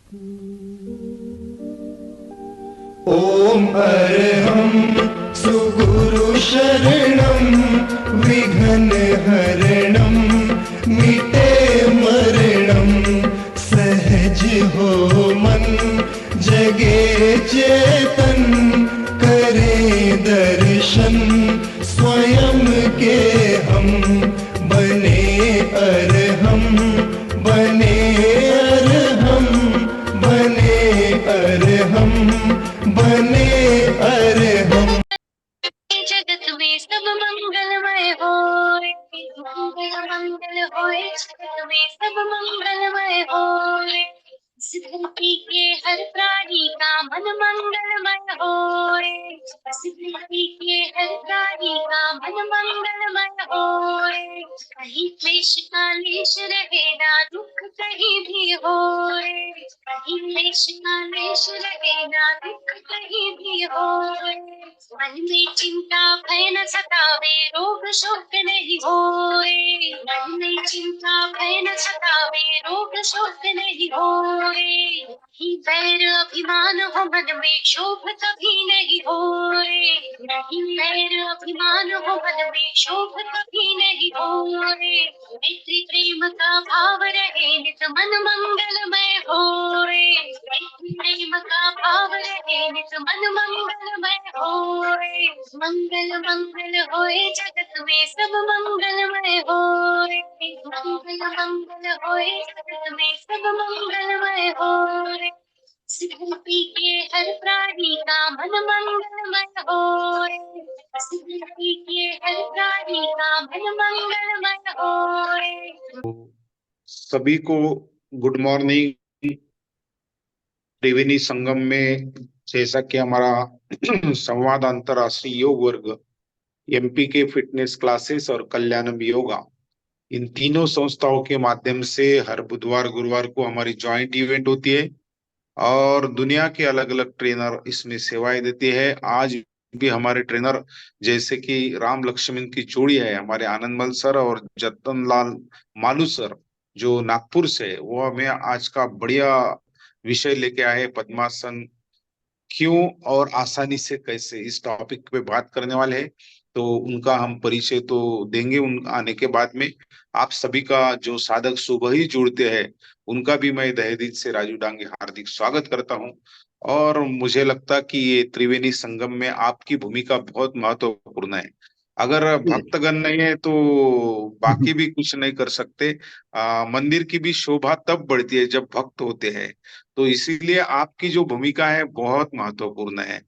ॐ अर्हं सुगुरु शरणं विघ्नहरणं मिटे मरणं सहज हो मन जगे चेतन करे दर्शन स्वयं के हम बने अर्हम बने अर्हम बने अर्हम बने अर्हम। जगत में सब मंगलमय होए, मंगल मंगल होए, जगत में सब मंगलमय होए। सिद्धि के हर प्राणी का मन मंगलमय होए, सिद्धि के हर प्राणी का मन मंगलमय होए। कहीं क्लेश का लेश रहे ना दुख कहीं भी होए, कहीं क्लेश का लेश रहे ना दुख कहीं भी होए। मन में चिंता भय न सतावे, रोग शोक नहीं होए। मन में चिंता भय न सतावे, रोग शोक नहीं होए। नहीं बैर अभिमान हो मन में, शोभ कभी नहीं होए। नहीं बैर अभिमान हो मन में, शोभ कभी नहीं होए। मैत्री प्रेम का भाव रहे, नित मन मंगलमय होए। मैत्री प्रेम का भाव रहे, नित मन मंगलमय होए। मंगल मंगल होए, जगत में सब मंगलमय होए। मंगल मंगल होए, जगत में सब मंगलमय होए। सिद्धि के हर प्राणी का मन मंगलमय होए, सिद्धि के हर प्राणी का मन मंगलमय होए। सभी को गुड मॉर्निंग। त्रिवेणी संगम में जैसा कि हमारा संवाद अंतरराष्ट्रीय योग वर्ग, एमपी के फिटनेस क्लासेस और कल्याणम योगा, इन तीनों संस्थाओं के माध्यम से हर बुधवार गुरुवार को हमारी जॉइंट इवेंट होती है और दुनिया के अलग अलग ट्रेनर इसमें सेवाएं देते हैं। आज भी हमारे ट्रेनर जैसे कि राम लक्ष्मण की जोड़ी है, हमारे आनंदमल सर और जतन लाल मालू सर जो नागपुर से है, वो हमें आज का बढ़िया विषय लेके आए। पद्मासन क्यों और आसानी से कैसे, इस टॉपिक पे बात करने वाले हैं। तो उनका हम परिचय तो देंगे उन आने के बाद में। आप सभी का जो साधक सुबह ही जुड़ते हैं उनका भी मैं तहे दिल से राजू डांगे हार्दिक स्वागत करता हूं। और मुझे लगता कि ये त्रिवेणी संगम में आपकी भूमिका बहुत महत्वपूर्ण है। अगर भक्तगण नहीं है तो बाकी भी कुछ नहीं कर सकते। मंदिर की भी शोभा तब बढ़ती है जब भक्त होते हैं। तो इसीलिए आपकी जो भूमिका है बहुत महत्वपूर्ण है,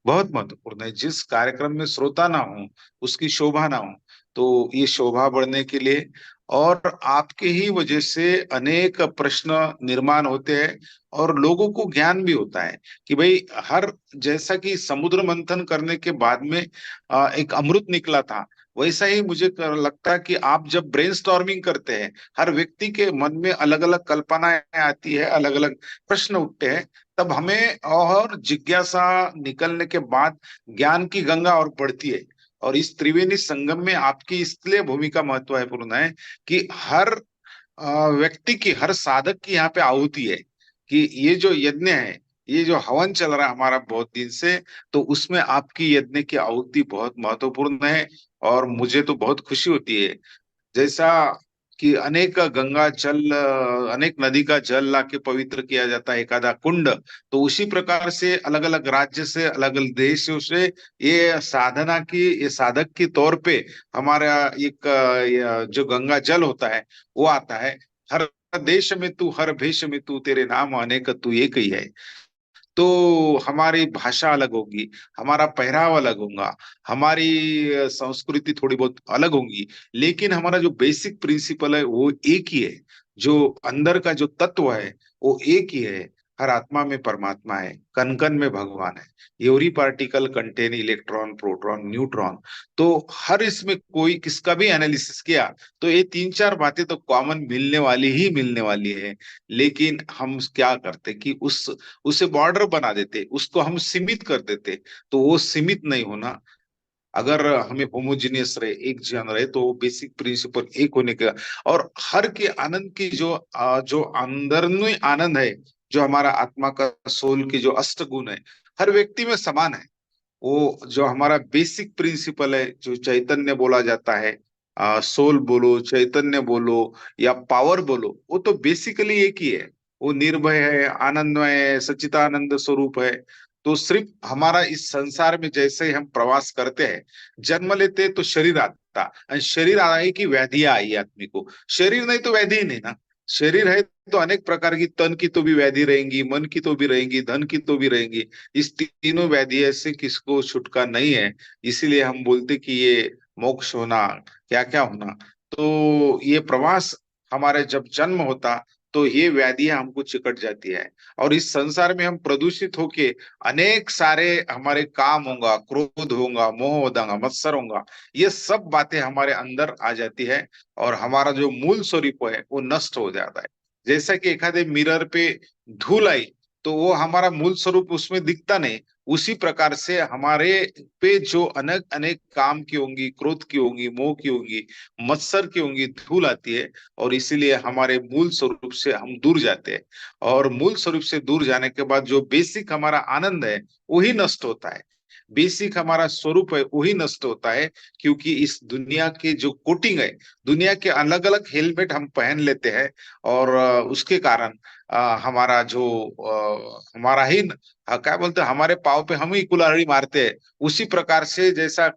बहुत महत्वपूर्ण है। जिस कार्यक्रम में श्रोता ना हो उसकी शोभा ना हो, तो ये शोभा बढ़ने के लिए और आपके ही वजह से अनेक प्रश्न निर्माण होते हैं और लोगों को ज्ञान भी होता है कि भाई हर, जैसा कि समुद्र मंथन करने के बाद में एक अमृत निकला था, वैसा ही मुझे लगता है कि आप जब ब्रेनस्टॉर्मिंग करते हैं, हर व्यक्ति के मन में अलग अलग कल्पनाएं आती है, अलग अलग प्रश्न उठते हैं, तब हमें और जिज्ञासा निकलने के बाद ज्ञान की गंगा और बढ़ती है। और इस त्रिवेणी संगम में आपकी इसलिए भूमिका महत्वपूर्ण है कि हर व्यक्ति की, हर साधक की यहाँ पे आहुति है कि ये जो यज्ञ है, ये जो हवन चल रहा है हमारा बहुत दिन से, तो उसमें आपकी यज्ञ की आहुति बहुत महत्वपूर्ण है। और मुझे तो बहुत खुशी होती है, जैसा कि अनेक गंगा जल, अनेक नदी का जल लाके पवित्र किया जाता है एकादा कुंड, तो उसी प्रकार से अलग अलग राज्य से, अलग अलग देशों से ये साधना की, ये साधक के तौर पे हमारा एक जो गंगा जल होता है वो आता है। हर देश में तू, हर भेष में तू, तेरे नाम अनेक तू एक ही है। तो हमारी भाषा अलग होगी, हमारा पहरावा अलग होगा, हमारी संस्कृति थोड़ी बहुत अलग होगी, लेकिन हमारा जो बेसिक प्रिंसिपल है वो एक ही है। जो अंदर का जो तत्व है वो एक ही है। हर आत्मा में परमात्मा है, कण कण में भगवान है। Every particle contain electron proton neutron. तो हर इसमें कोई किसका भी एनालिसिस किया तो ये तीन चार बातें तो कॉमन मिलने वाली ही मिलने वाली है। लेकिन हम क्या करते कि उसे बॉर्डर बना देते, उसको हम सीमित कर देते। तो वो सीमित नहीं होना। अगर हमें होमोजीनियस रहे, एक जन रहे, तो बेसिक प्रिंसिपल एक होने का और हर के आनंद की जो जो अंदरूनी आनंद है जो हमारा आत्मा का सोल के जो अष्ट गुण है हर व्यक्ति में समान है। वो जो हमारा बेसिक प्रिंसिपल है, जो चैतन्य बोला जाता है, सोल बोलो, चैतन्य बोलो या पावर बोलो, वो तो बेसिकली एक ही है। वो निर्भय है, आनंदमय है, सच्चिदानंद स्वरूप है। तो सिर्फ हमारा इस संसार में जैसे ही हम प्रवास करते हैं, जन्म लेते हैं तो शरीर आता, और शरीर आए की व्याधियां आई आदमी को। शरीर नहीं तो व्याधि ही नहीं ना। शरीर है तो अनेक प्रकार की, तन की तो भी व्याधि रहेंगी, मन की तो भी रहेंगी, धन की तो भी रहेंगी। इस तीनों व्याधि से किसको छुटका नहीं है। इसीलिए हम बोलते कि ये मोक्ष होना, क्या क्या होना। तो ये प्रवास हमारे जब जन्म होता तो ये व्याधियां हमको चिकट जाती है। और इस संसार में हम प्रदूषित होके अनेक सारे हमारे काम होगा, क्रोध होगा, मोह होगा, मत्सर होगा, ये सब बातें हमारे अंदर आ जाती है। और हमारा जो मूल स्वरूप है वो नष्ट हो जाता है। जैसा कि एखादे मिरर पे धूल आई तो वो हमारा मूल स्वरूप उसमें दिखता नहीं। उसी प्रकार से हमारे पे जो अनेक अनेक काम की होंगी, क्रोध की होंगी, मोह की होंगी, मत्सर की होंगी, धूल आती है। और इसीलिए हमारे मूल स्वरूप से हम दूर जाते हैं। और मूल स्वरूप से दूर जाने के बाद जो बेसिक हमारा आनंद है वही नष्ट होता है। बेसिक हमारा स्वरूप है वही नष्ट होता है। क्योंकि इस दुनिया के जो कोटिंग है, दुनिया के अलग अलग हेलमेट हम पहन लेते हैं। और उसके कारण हमारा जो हमारा ही क्या बोलते हैं, हमारे पाव पे हम ही कुल्हाड़ी मारते हैं। उसी प्रकार से जैसा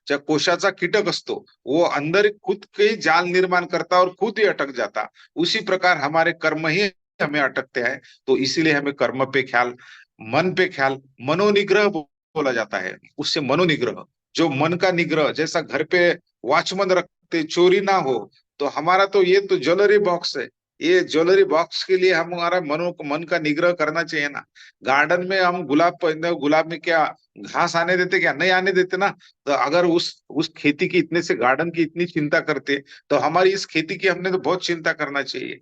कोशाचा कीटक असतो, वो अंदर खुद के ही जाल निर्माण करता और खुद ही अटक जाता। उसी प्रकार हमारे कर्म ही हमें अटकते हैं। तो इसीलिए हमें कर्म पे ख्याल, मन पे ख्याल, मनोनिग्रह बोला जाता है। उससे मनोनिग्रह, जो मन का निग्रह, जैसा घर पे वॉचमैन रखते चोरी ना हो, तो हमारा तो ये तो ज्वेलरी बॉक्स है। ये ज्वेलरी बॉक्स के लिए हमारा मन का निग्रह करना चाहिए ना। गार्डन में हम गुलाब पहनते, गुलाब में क्या घास आने देते? क्या नहीं आने देते ना। तो अगर उस खेती की इतने से गार्डन की इतनी चिंता करते, तो हमारी इस खेती की हमने तो बहुत चिंता करना चाहिए।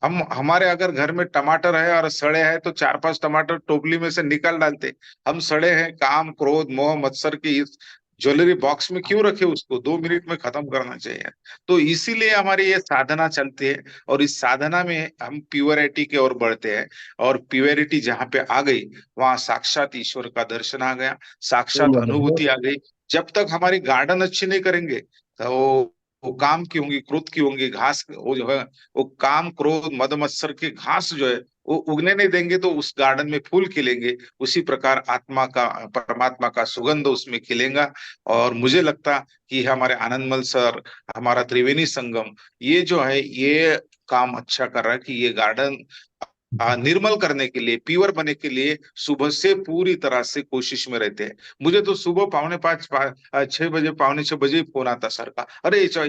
हम हमारे अगर घर में टमाटर है और सड़े हैं तो चार पांच टमाटर टोपली में से निकाल डालते। हम सड़े हैं काम, क्रोध, मोह, मत्सर की इस ज्वेलरी बॉक्स में क्यों रखे? उसको 2 मिनट में खत्म करना चाहिए। तो इसीलिए हमारी ये साधना चलती है। और इस साधना में हम प्योरिटी की ओर बढ़ते हैं। और प्योरिटी जहाँ पे आ गई, वहां साक्षात ईश्वर का दर्शन आ गया, साक्षात अनुभूति आ गई। जब तक हमारी गार्डन अच्छी नहीं करेंगे तो वो काम की होंगी, क्रोध की होंगी, घास वो जो है, वो काम, क्रोध, मद, मत्सर के घास जो है वो उगने नहीं देंगे तो उस गार्डन में फूल खिलेंगे। उसी प्रकार आत्मा का, परमात्मा का सुगंध उसमें खिलेगा। और मुझे लगता कि हमारे आनंदमल सर, हमारा त्रिवेणी संगम, ये जो है ये काम अच्छा कर रहा है कि ये गार्डन निर्मल करने के लिए, प्योर बनने के लिए सुबह से पूरी तरह से कोशिश में रहते हैं। मुझे तो सुबह 5:45, 6 बजे, 5:45 ही फोन आता सर का, अरे चाय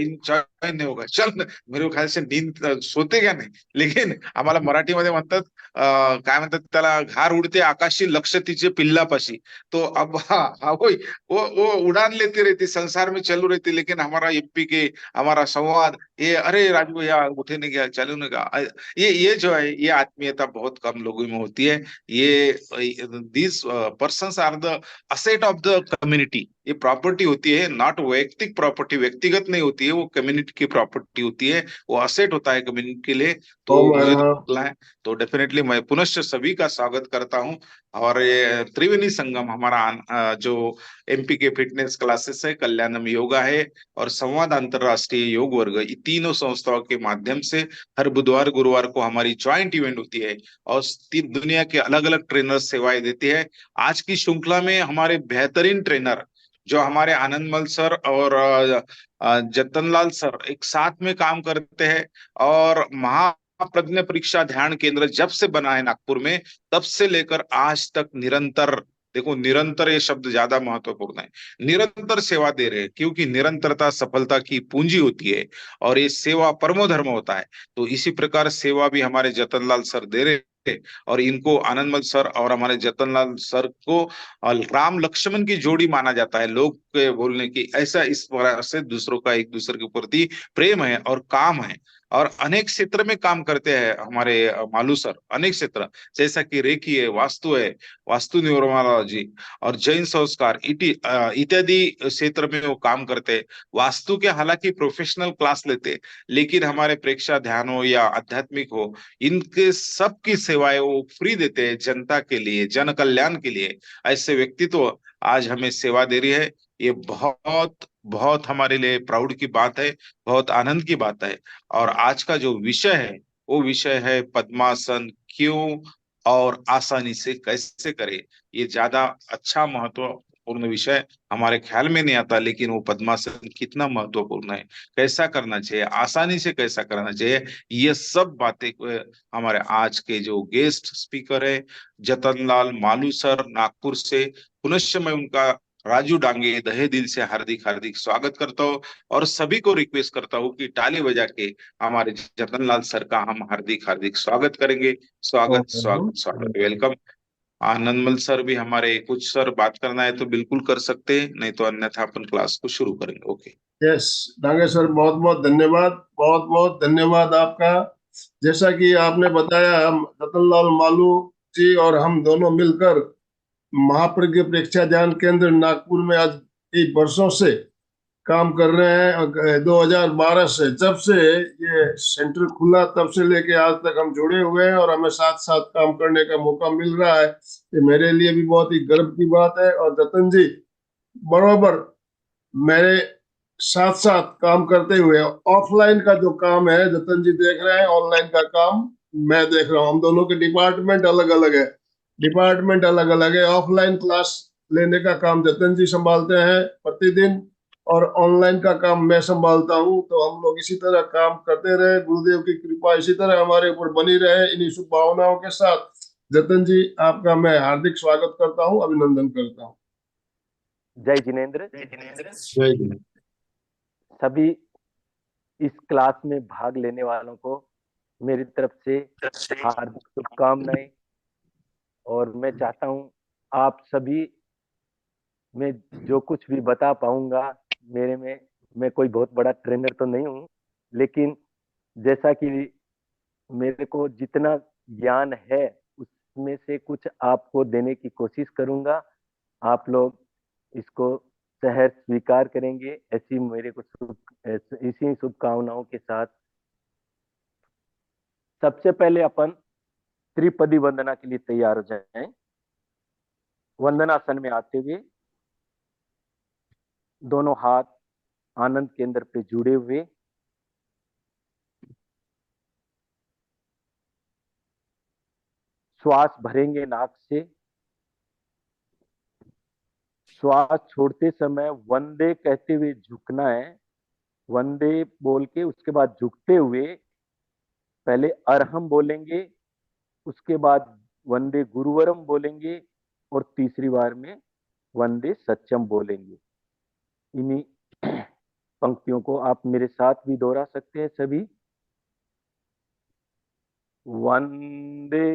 नाही होगा, चल ना. मेरे ख्याल से नींद सोते क्या नाही. लेकिन आम्हाला मराठीमध्ये म्हणतात, काय म्हणतात त्याला, घार उडते आकाशी लक्ष तिचे पिल्लापाशी. तो अब हाँ वही, वो उड़ान लेती रहती, संसार में चलू रहती। लेकिन हमारा एमपी के, हमारा संवाद, ये अरे राजू भैया उठे नहीं गया, चलो नहीं गया, ये जो है ये आत्मीयता बहुत कम लोगों में होती है। ये these persons are the asset of the community. ये प्रॉपर्टी होती है, नॉट वैयक्तिक प्रॉपर्टी, व्यक्तिगत नहीं होती है, वो कम्युनिटी की प्रॉपर्टी होती है, वो असेट होता है कम्युनिटी के लिए। तो मुझे तो बोलना है, तो डेफिनेटली मैं पुनश्च सभी का स्वागत करता हूँ। और ये त्रिवेणी संगम हमारा जो एमपी के फिटनेस क्लासेस है, कल्याणम योगा है और संवाद अंतरराष्ट्रीय योग वर्ग, ये तीनों संस्थाओं के माध्यम से हर बुधवार गुरुवार को हमारी ज्वाइंट इवेंट होती है। और तीन दुनिया के अलग अलग ट्रेनर सेवाएं देते हैं। आज की श्रृंखला में हमारे बेहतरीन ट्रेनर जो हमारे आनंदमल सर और जतनलाल सर एक साथ में काम करते हैं। और महाप्रज्ञ परीक्षा ध्यान केंद्र जब से बना है नागपुर में, तब से लेकर आज तक निरंतर, देखो निरंतर ये शब्द ज्यादा महत्वपूर्ण है, निरंतर सेवा दे रहे हैं। क्योंकि निरंतरता सफलता की पूंजी होती है और ये सेवा परमो धर्म होता है। तो इसी प्रकार सेवा भी हमारे जतनलाल सर दे रहे हैं। और इनको, आनंदमल सर और हमारे जतनलाल सर को राम लक्ष्मण की जोड़ी माना जाता है। लोग के बोलने की, ऐसा इस तरह से दूसरों का एक दूसरे के प्रति प्रेम है और काम है। और अनेक क्षेत्र में काम करते हैं हमारे मालू सर, अनेक क्षेत्र, जैसा कि रेकी है, वास्तु न्यूरोलॉजी और जैन संस्कार इत्यादि क्षेत्र में वो काम करते हैं। वास्तु के हालांकि प्रोफेशनल क्लास लेते हैं, लेकिन हमारे प्रेक्षा ध्यान हो या आध्यात्मिक हो, इनके सब की सेवाएं वो फ्री देते हैं जनता के लिए, जन कल्याण के लिए। ऐसे व्यक्तित्व आज हमें सेवा दे रही है। ये बहुत बहुत हमारे लिए प्राउड की बात है, बहुत आनंद की बात है। और आज का जो विषय है वो विषय है पद्मासन क्यों और आसानी से कैसे करें। ये ज्यादा अच्छा महत्वपूर्ण विषय हमारे ख्याल में नहीं आता, लेकिन वो पद्मासन कितना महत्वपूर्ण है, कैसा करना चाहिए, आसानी से कैसा करना चाहिए, ये सब बातें हमारे आज के जो गेस्ट स्पीकर है जतन लाल मालू सर नागपुर से, पुनश्च मैं उनका राजू डांगे दहे दिल से हार्दिक हार्दिक स्वागत करता हूँ। और सभी को रिक्वेस्ट करता हूँ कि ताली बजा के हमारे जतन लाल सर का हम हार्दिक हार्दिक स्वागत करेंगे। स्वागत स्वागत स्वागत, वेलकम। आनंदमल सर भी हमारे, कुछ सर बात करना है तो बिल्कुल कर सकते हैं, नहीं तो अन्यथा अपन क्लास को शुरू करेंगे। ओके। यस, डांगे सर, बहुत बहुत धन्यवाद, बहुत बहुत धन्यवाद आपका। जैसा कि आपने बताया, हम रतनलाल मालू जी और हम दोनों मिलकर महाप्रज्ञ प्रेक्षा ज्ञान केंद्र नागपुर में आज कई वर्षों से काम कर रहे हैं। और 2012 से, जब से ये सेंटर खुला तब से लेके आज तक हम जुड़े हुए हैं और हमें साथ साथ काम करने का मौका मिल रहा है। ये मेरे लिए भी बहुत ही गर्व की बात है। और जतन जी बराबर मेरे साथ साथ काम करते हुए, ऑफलाइन का जो काम है जतन जी देख रहे हैं, ऑनलाइन का काम मैं देख रहा हूँ। हम दोनों के डिपार्टमेंट अलग अलग है, डिपार्टमेंट अलग अलग है। ऑफलाइन क्लास लेने का काम जतन जी संभालते हैं प्रतिदिन, और ऑनलाइन का काम मैं संभालता हूँ। तो हम लोग इसी तरह काम करते रहे, गुरुदेव की कृपा इसी तरह हमारे ऊपर बनी रहे। इन्हीं शुभ भावनाओं के साथ जतन जी, आपका मैं हार्दिक स्वागत करता हूँ, अभिनंदन करता हूँ। जय जिनेन्द्र। जय हिंद। सभी इस क्लास में भाग लेने वालों को मेरी तरफ से हार्दिक शुभकामनाएं। और मैं चाहता हूं आप सभी, मैं जो कुछ भी बता पाऊंगा, मेरे में, मैं कोई बहुत बड़ा ट्रेनर तो नहीं हूं, लेकिन जैसा कि मेरे को जितना ज्ञान है उसमें से कुछ आपको देने की कोशिश करूंगा। आप लोग इसको सहर्ष स्वीकार करेंगे, ऐसी मेरे को इसी शुभकामनाओं के साथ सबसे पहले अपन त्रिपदी वंदना के लिए तैयार हो जाएं। वंदनासन में आते हुए दोनों हाथ आनंद केंद्र पे जुड़े हुए, श्वास भरेंगे नाक से। श्वास छोड़ते समय वंदे कहते हुए झुकना है। वंदे बोल के उसके बाद झुकते हुए पहले अरहम बोलेंगे, उसके बाद वंदे गुरुवरम बोलेंगे और तीसरी बार में वंदे सत्यम बोलेंगे। इन्हीं पंक्तियों को आप मेरे साथ भी दोहरा सकते हैं सभी। वंदे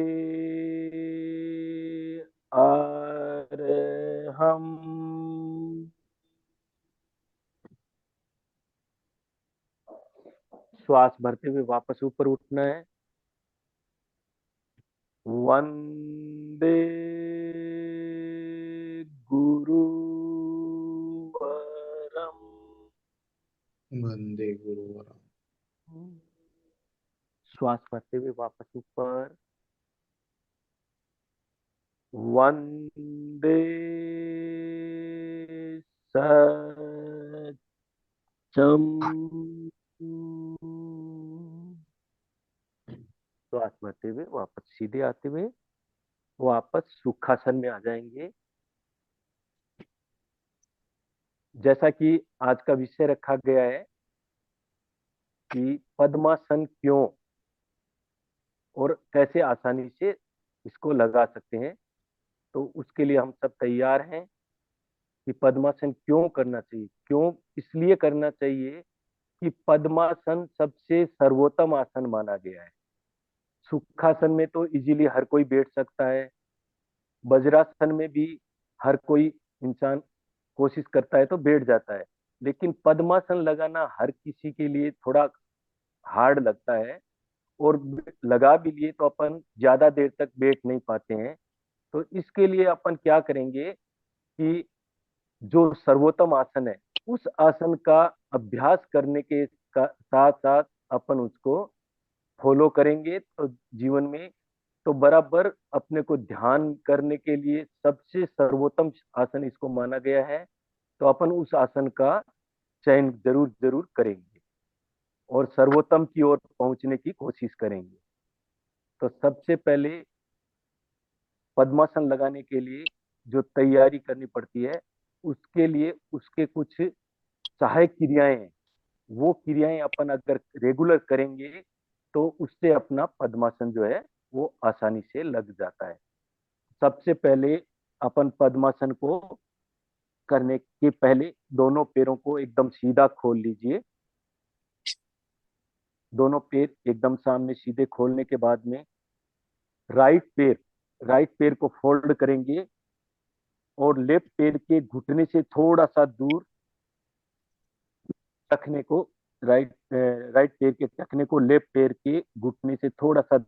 अरहम। श्वास भरते हुए वापस ऊपर उठना है। वंदे गुरुवरम। वंदे गुरुवरम। श्वास भरते हुए वापस ऊपर। वंदे सत्यम। श्वास भरते हुए वापस सीधे आते हुए वापस सुखासन में आ जाएंगे। जैसा कि आज का विषय रखा गया है कि पद्मासन क्यों और कैसे आसानी से इसको लगा सकते हैं, तो उसके लिए हम सब तैयार हैं कि पद्मासन क्यों करना चाहिए। क्यों इसलिए करना चाहिए कि पद्मासन सबसे सर्वोत्तम आसन माना गया है। सुखासन में तो इजीली हर कोई बैठ सकता है, वज्रासन में भी हर कोई इंसान कोशिश करता है तो बैठ जाता है। लेकिन पद्मासन लगाना हर किसी के लिए थोड़ा हार्ड लगता है, और लगा भी लिए तो अपन ज्यादा देर तक बैठ नहीं पाते हैं। तो इसके लिए अपन क्या करेंगे कि जो सर्वोत्तम आसन है, उस आसन का अभ्यास करने के साथ साथ अपन उसको फॉलो करेंगे तो जीवन में तो बराबर अपने को ध्यान करने के लिए सबसे सर्वोत्तम आसन इसको माना गया है। तो अपन उस आसन का चयन जरूर जरूर करेंगे और सर्वोत्तम की ओर पहुंचने की कोशिश करेंगे। तो सबसे पहले पद्मासन लगाने के लिए जो तैयारी करनी पड़ती है, उसके लिए उसके कुछ सहायक क्रियाएं हैं। वो क्रियाएं अपन अगर रेगुलर करेंगे तो उससे अपना पद्मासन जो है वो आसानी से लग जाता है। सबसे पहले अपन पद्मासन को करने के पहले दोनों पैरों को एकदम सीधा खोल लीजिए। दोनों पैर एकदम सामने सीधे खोलने के बाद में राइट पैर को फोल्ड करेंगे और लेफ्ट पैर के घुटने से थोड़ा सा दूर टखने को राइट पैर के टखने को लेफ्ट पैर के घुटने से थोड़ा सा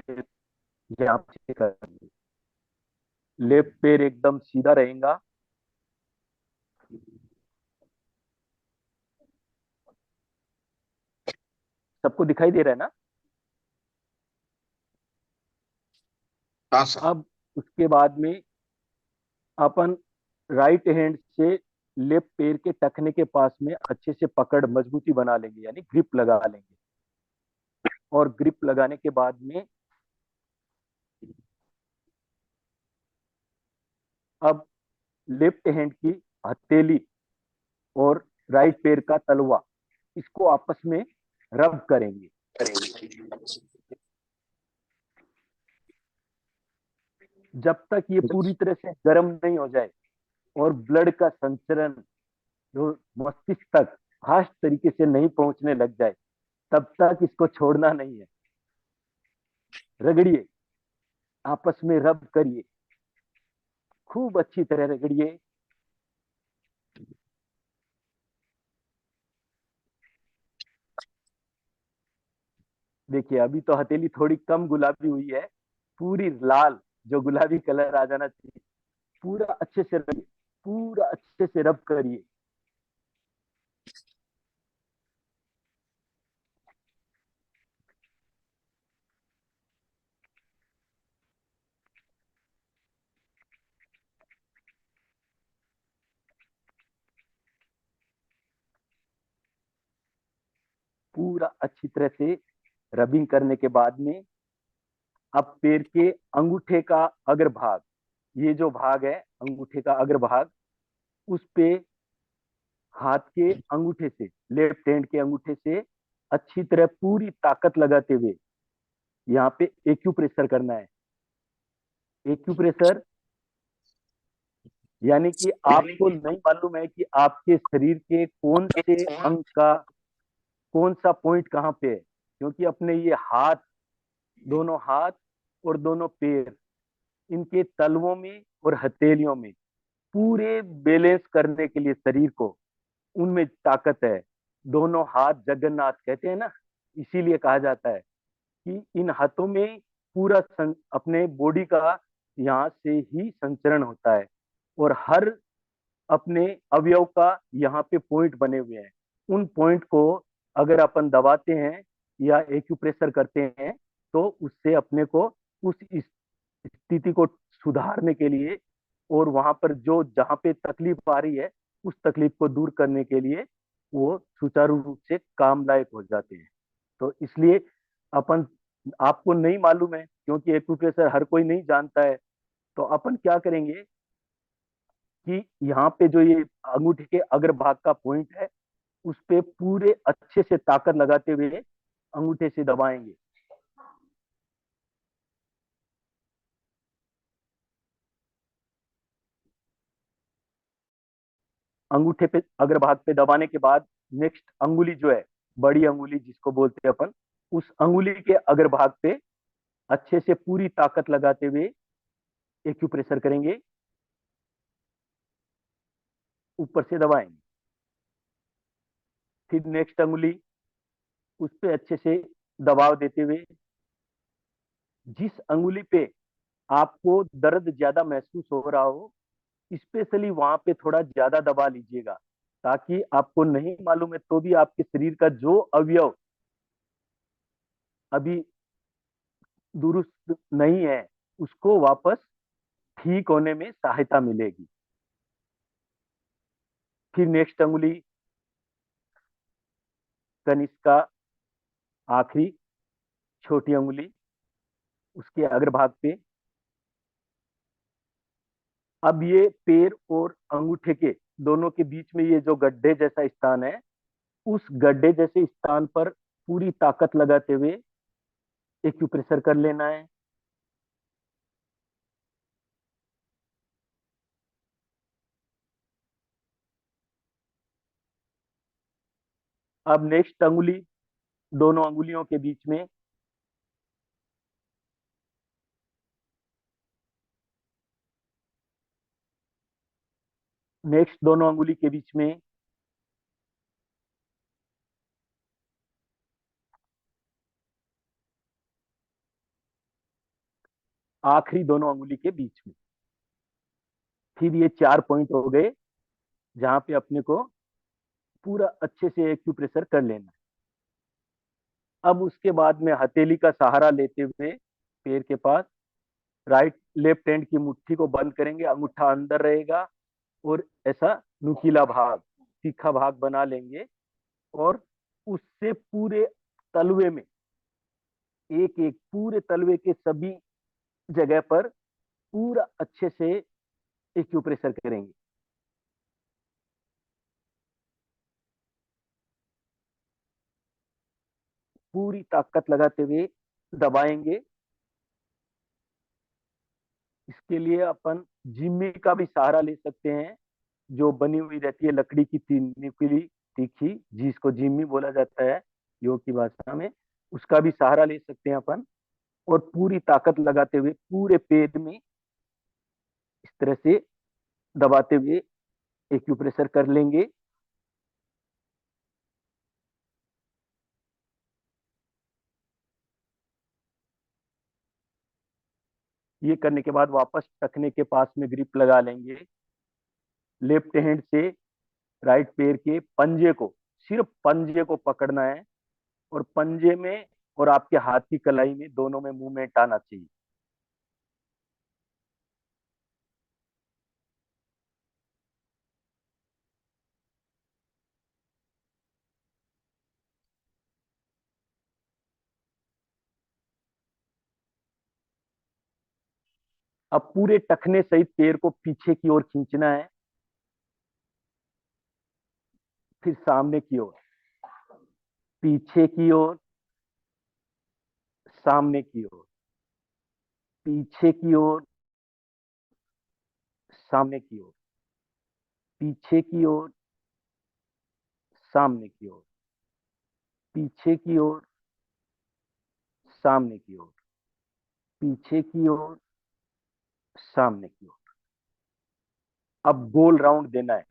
यहाँ से करेंगे। लेफ्ट पैर एकदम सीधा रहेगा। सबको दिखाई दे रहा है ना? हाँ सर। अब उसके बाद में अपन राइट हैंड से लेफ्ट पैर के टखने के पास में अच्छे से पकड़ मजबूती बना लेंगे, यानी ग्रिप लगा लेंगे। और ग्रिप लगाने के बाद में अब लेफ्ट हैंड की हथेली और राइट पैर का तलवा, इसको आपस में रब करेंगे। जब तक ये पूरी तरह से गर्म नहीं हो जाए और ब्लड का संचरण जो मस्तिष्क तक फास्ट तरीके से नहीं पहुंचने लग जाए, तब तक इसको छोड़ना नहीं है। रगड़िए, आपस में रब करिए, खूब अच्छी तरह रगड़िए। देखिए अभी तो हथेली थोड़ी कम गुलाबी हुई है, पूरी लाल जो गुलाबी कलर आ जाना चाहिए। पूरा अच्छे से रगड़िए, पूरा अच्छे से रब करिए। पूरा अच्छी तरह से रबिंग करने के बाद में अब पैर के अंगूठे का अग्र भाग, ये जो भाग है अंगूठे का अग्र भाग, उस पे हाथ के अंगूठे से, लेफ्ट हैंड के अंगूठे से अच्छी तरह पूरी ताकत लगाते हुए यहाँ पे एक्यूप्रेशर करना है। एक्यूप्रेशर यानी कि आपको नहीं मालूम है कि आपके शरीर के कौन से अंग का कौन सा पॉइंट कहाँ पे है, क्योंकि अपने ये दोनों हाथ और दोनों पैर, इनके तलवों में और हथेलियों में पूरे बैलेंस करने के लिए शरीर को, उनमें ताकत है। दोनों हाथ जगन्नाथ कहते हैं ना, इसीलिए कहा जाता है कि इन हाथों में पूरा अपने बॉडी का यहाँ से ही संचरण होता है, और हर अपने अवयव का यहाँ पे पॉइंट बने हुए हैं। उन पॉइंट को अगर अपन दबाते हैं या एक्यूप्रेशर करते हैं तो उससे अपने को उस स्थिति को सुधारने के लिए और वहां पर जो जहाँ पे तकलीफ आ रही है उस तकलीफ को दूर करने के लिए वो सुचारू रूप से काम लायक हो जाते हैं। तो इसलिए अपन, आपको नहीं मालूम है क्योंकि एक्यूप्रेशर हर कोई नहीं जानता है, तो अपन क्या करेंगे कि यहाँ पे जो ये अंगूठे के अग्रभाग का पॉइंट है उस पे पूरे अच्छे से ताकत लगाते हुए अंगूठे से दबाएंगे। अंगूठे पे अग्रभाग पे दबाने के बाद नेक्स्ट अंगुली जो है, बड़ी अंगुली जिसको बोलते हैं अपन, उस अंगुली के अग्रभाग पे अच्छे से पूरी ताकत लगाते हुए एक्यूप्रेशर करेंगे। ऊपर से दबाएंगे। फिर नेक्स्ट अंगुली, उस पे अच्छे से दबाव देते हुए जिस अंगुली पे आपको दर्द ज्यादा महसूस हो रहा हो, स्पेशली वहां पे थोड़ा ज्यादा दबा लीजिएगा, ताकि आपको नहीं मालूम है तो भी आपके शरीर का जो अवयव अभी दुरुस्त नहीं है उसको वापस ठीक होने में सहायता मिलेगी। फिर नेक्स्ट अंगुली कनिष्का, आखिरी छोटी अंगुली उसके अग्रभाग पे। अब ये पैर और अंगूठे के दोनों के बीच में ये जो गड्ढे जैसा स्थान है, उस गड्ढे जैसे स्थान पर पूरी ताकत लगाते हुए एक्यूप्रेशर कर लेना है। अब नेक्स्ट अंगुली, दोनों अंगुलियों के बीच में नेक्स्ट दोनों अंगुली के बीच में आखिरी दोनों अंगुली के बीच में। फिर ये 4 पॉइंट हो गए जहां पे अपने को पूरा अच्छे से एक्यूप्रेशर कर लेना है। अब उसके बाद में हथेली का सहारा लेते हुए पैर के पास राइट लेफ्ट हैंड की मुट्ठी को बंद करेंगे, अंगूठा अंदर रहेगा और ऐसा नुकीला भाग, तीखा भाग बना लेंगे और उससे पूरे तलवे में एक एक पूरे तलवे के सभी जगह पर पूरा अच्छे से एक्यूप्रेशर करेंगे। पूरी ताकत लगाते हुए दबाएंगे। इसके लिए अपन जिम्मी का भी सहारा ले सकते हैं, जो बनी हुई रहती है लकड़ी की नुकीली तीखी, जिसको जिम्मी बोला जाता है योग की भाषा में, उसका भी सहारा ले सकते हैं अपन। और पूरी ताकत लगाते हुए पूरे पेट में इस तरह से दबाते हुए एक्यूप्रेशर कर लेंगे। ये करने के बाद वापस टखने के पास में ग्रिप लगा लेंगे। लेफ्ट हैंड से राइट पैर के पंजे को, सिर्फ पंजे को पकड़ना है और पंजे में और आपके हाथ की कलाई में दोनों में मूवमेंट आना चाहिए। अब पूरे टखने सहित पैर को पीछे की ओर खींचना है, फिर सामने की ओर, पीछे की ओर, सामने की ओर, पीछे की ओर, सामने की ओर, पीछे की ओर, सामने की ओर, पीछे की ओर, सामने की ओर, पीछे की ओर, सामने की ओर। अब गोल राउंड देना है।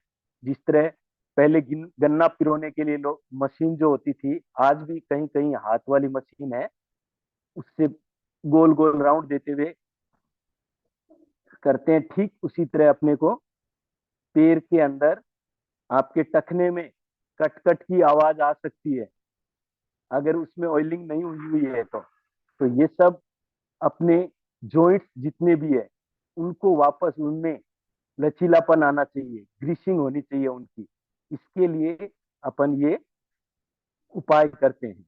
जिस तरह पहले गन्ना पिरोने के लिए लोग मशीन जो होती थी, आज भी कहीं कहीं हाथ वाली मशीन है, उससे गोल गोल राउंड देते हुए करते हैं। ठीक उसी तरह अपने को पैर के अंदर आपके टखने में कट कट की आवाज आ सकती है अगर उसमें ऑयलिंग नहीं हुई हुई है तो ये सब अपने जॉइंट्स जितने भी है उनको वापस उनमें लचीलापन आना चाहिए, ग्रीसिंग होनी चाहिए उनकी। इसके लिए अपन ये उपाय करते हैं।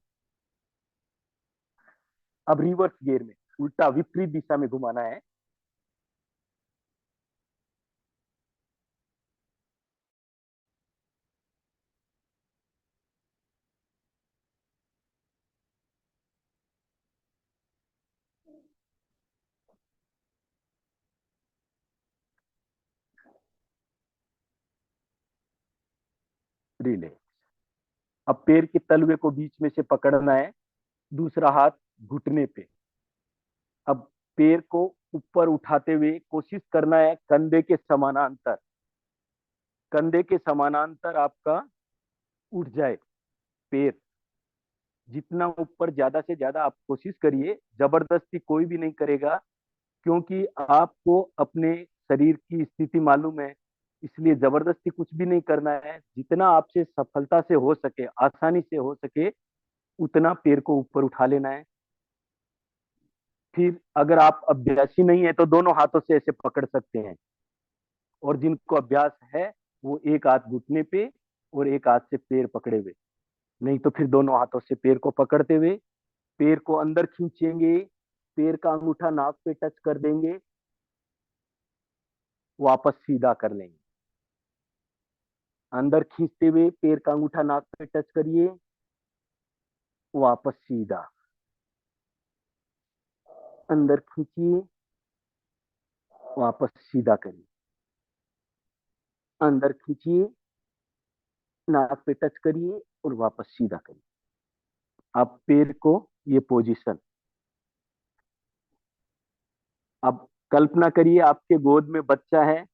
अब रिवर्स गियर में उल्टा विपरीत दिशा में घुमाना है। रिलैक्स। अब पैर के तलवे को बीच में से पकड़ना है, दूसरा हाथ घुटने पे। अब पैर को ऊपर उठाते हुए कोशिश करना है कंधे के समानांतर, कंधे के समानांतर आपका उठ जाए पैर, जितना ऊपर ज्यादा से ज्यादा आप कोशिश करिए। जबरदस्ती कोई भी नहीं करेगा, क्योंकि आपको अपने शरीर की स्थिति मालूम है, इसलिए जबरदस्ती कुछ भी नहीं करना है। जितना आपसे सफलता से हो सके, आसानी से हो सके, उतना पैर को ऊपर उठा लेना है। फिर अगर आप अभ्यासी नहीं है तो दोनों हाथों से ऐसे पकड़ सकते हैं, और जिनको अभ्यास है वो एक हाथ घुटने पे और एक हाथ से पैर पकड़े हुए, नहीं तो फिर दोनों हाथों से पैर को पकड़ते हुए पैर को अंदर खींचेंगे, पैर का अंगूठा नाक पे टच कर देंगे, वापस सीधा कर लेंगे। अंदर खींचते हुए पैर का अंगूठा नाक पे टच करिए, वापस सीधा। अंदर खींचिए, वापस सीधा करिए। अंदर खींचिए, नाक पे टच करिए और वापस सीधा करिए। अब पैर को ये पोजीशन, अब कल्पना करिए आपके गोद में बच्चा है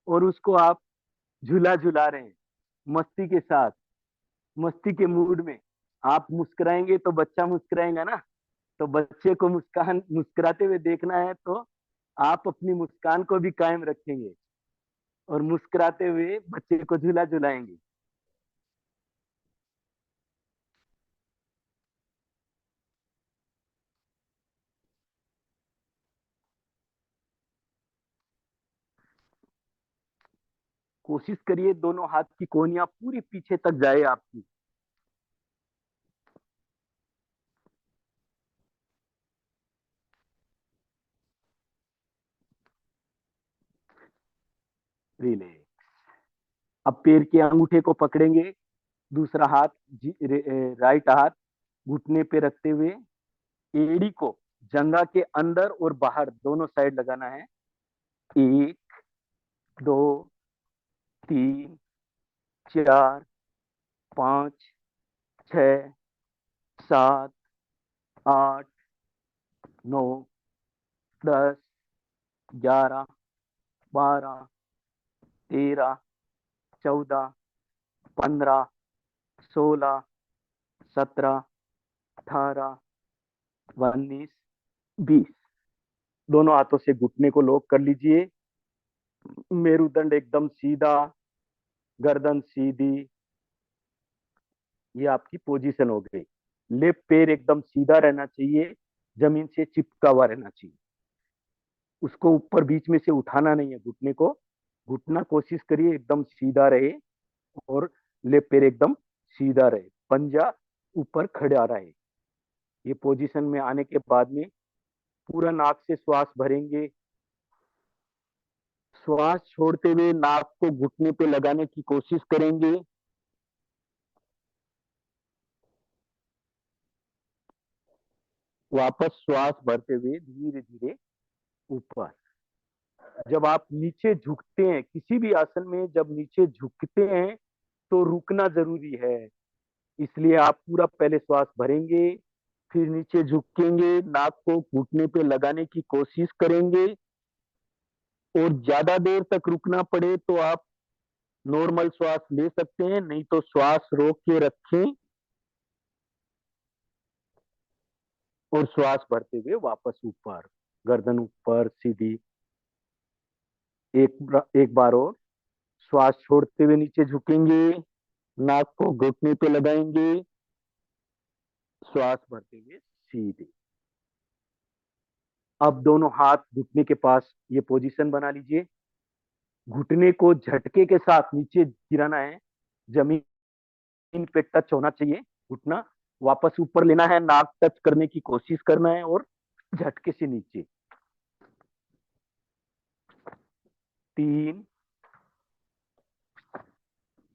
और उसको आप झूला झुला रहे हैं मस्ती के साथ, मस्ती के मूड में। आप मुस्कुराएंगे तो बच्चा मुस्कुराएगा ना, तो बच्चे को मुस्कान मुस्कुराते हुए देखना है, तो आप अपनी मुस्कान को भी कायम रखेंगे और मुस्कुराते हुए बच्चे को झूला झुलाएंगे। कोशिश करिए दोनों हाथ की कोहनियां पूरी पीछे तक जाए आपकी। रिलैक्स। अब पैर के अंगूठे को पकड़ेंगे, दूसरा हाथ राइट हाथ घुटने पे रखते हुए एड़ी को जंघा के अंदर और बाहर दोनों साइड लगाना है। 1 2 3 4 5 6 7 8 9 10 11 12 13 14 15 16 17 18 19 20। दोनों हाथों से घुटने को लॉक कर लीजिए। मेरुदंड एकदम सीधा, गर्दन सीधी, ये आपकी पोजीशन हो गई। लेफ्ट पैर एकदम सीधा रहना चाहिए, जमीन से चिपका हुआ रहना चाहिए। उसको ऊपर बीच में से उठाना नहीं है, घुटने को। घुटना कोशिश करिए एकदम सीधा रहे और लेफ्ट पैर एकदम सीधा रहे, पंजा ऊपर खड़ा रहे। ये पोजीशन में आने के बाद में पूरा नाक से श्वास भरेंगे। श्वास छोड़ते हुए नाक को घुटने पे लगाने की कोशिश करेंगे। वापस श्वास भरते हुए धीरे धीरे ऊपर। जब आप नीचे झुकते हैं किसी भी आसन में, जब नीचे झुकते हैं तो रुकना जरूरी है। इसलिए आप पूरा पहले श्वास भरेंगे, फिर नीचे झुकेंगे, नाक को घुटने पे लगाने की कोशिश करेंगे। और ज्यादा देर तक रुकना पड़े तो आप नॉर्मल श्वास ले सकते हैं, नहीं तो श्वास रोक के रखें और श्वास भरते हुए वापस ऊपर, गर्दन ऊपर सीधी। एक बार और श्वास छोड़ते हुए नीचे झुकेंगे, नाक को घुटने पे लगाएंगे, श्वास भरते हुए सीधे। अब दोनों हाथ घुटने के पास ये पोजीशन बना लीजिए। घुटने को झटके के साथ नीचे गिराना है, जमीन पे टच होना चाहिए घुटना। वापस ऊपर लेना है, नाक टच करने की कोशिश करना है और झटके से नीचे। 3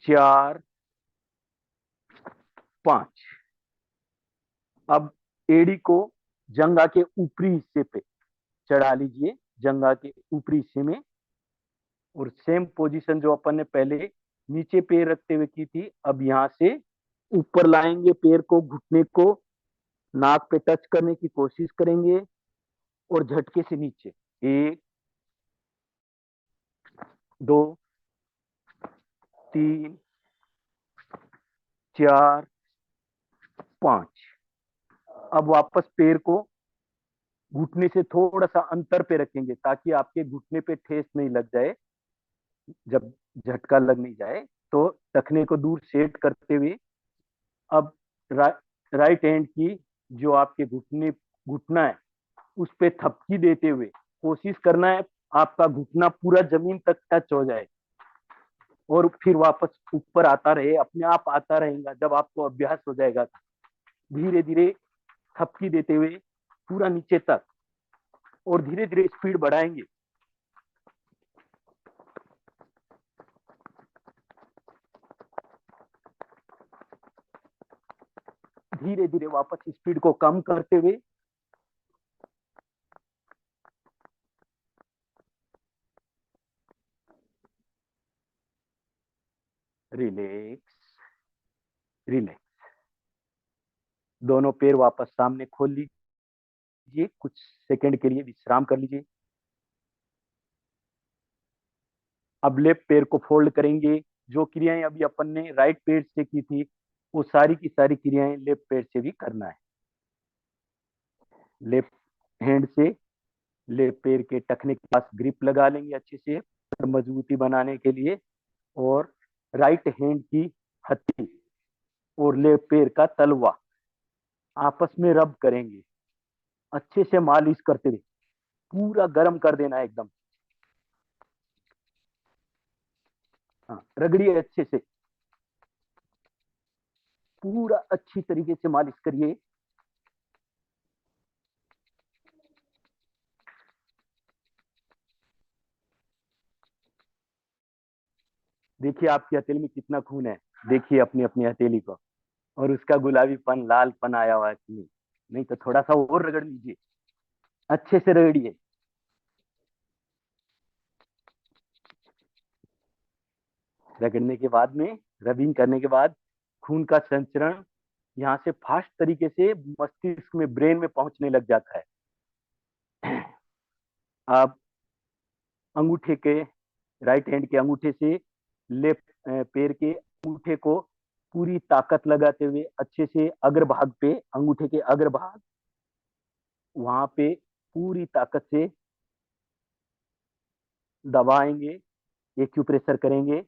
4 5। अब एड़ी को जंघा के ऊपरी हिस्से पे चढ़ा लीजिए, जंघा के ऊपरी हिस्से में। और सेम पोजीशन जो अपन ने पहले नीचे पैर रखते हुए की थी, अब यहां से ऊपर लाएंगे पैर को, घुटने को नाक पे टच करने की कोशिश करेंगे और झटके से नीचे। 1 2 3, 4, 5। अब वापस पैर को घुटने से थोड़ा सा अंतर पे रखेंगे ताकि आपके घुटने पे ठेस नहीं लग जाए, जब झटका लग नहीं जाए। तो टखने को दूर सेट करते हुए अब राइट हैंड की जो आपके घुटना है उस पे थपकी देते हुए कोशिश करना है आपका घुटना पूरा जमीन तक टच हो जाए, और फिर वापस ऊपर आता रहे, अपने आप आता रहेगा। जब आपको अभ्यास हो जाएगा धीरे धीरे थपकी देते हुए पूरा नीचे तक, और धीरे धीरे स्पीड बढ़ाएंगे। धीरे धीरे वापस स्पीड को कम करते हुए रिलैक्स, रिलैक्स। दोनों पैर वापस सामने खोल लीजिए, कुछ सेकंड के लिए विश्राम कर लीजिए। अब लेफ्ट पैर को फोल्ड करेंगे। जो क्रियाएं अभी अपन ने राइट पैर से की थी वो सारी की सारी क्रियाएं लेफ्ट पैर से भी करना है। लेफ्ट हैंड से लेफ्ट पैर के टखने के पास ग्रिप लगा लेंगे अच्छे से मजबूती बनाने के लिए, और राइट हैंड की हथेली और लेफ्ट पैर का तलवा आपस में रब करेंगे, अच्छे से मालिश करते हुए पूरा गर्म कर देना है एकदम। हाँ, रगड़िए अच्छे से, पूरा अच्छी तरीके से मालिश करिए। देखिए आपकी हथेली में कितना खून है, देखिए अपनी अपनी हथेली को, और उसका गुलाबीपन लालपन आया हुआ है कि नहीं। नहीं तो थोड़ा सा और रगड़ लीजिए, अच्छे से रगड़िए। रगड़ने के बाद में, रबिंग करने के बाद खून का संचरण यहाँ से फास्ट तरीके से मस्तिष्क में, ब्रेन में पहुंचने लग जाता है। आप अंगूठे के, राइट हैंड के अंगूठे से लेफ्ट पैर के अंगूठे को पूरी ताकत लगाते हुए अच्छे से अग्रभाग पे, अंगूठे के अग्रभाग, वहां पे पूरी ताकत से दबाएंगे, एक्यूप्रेशर करेंगे।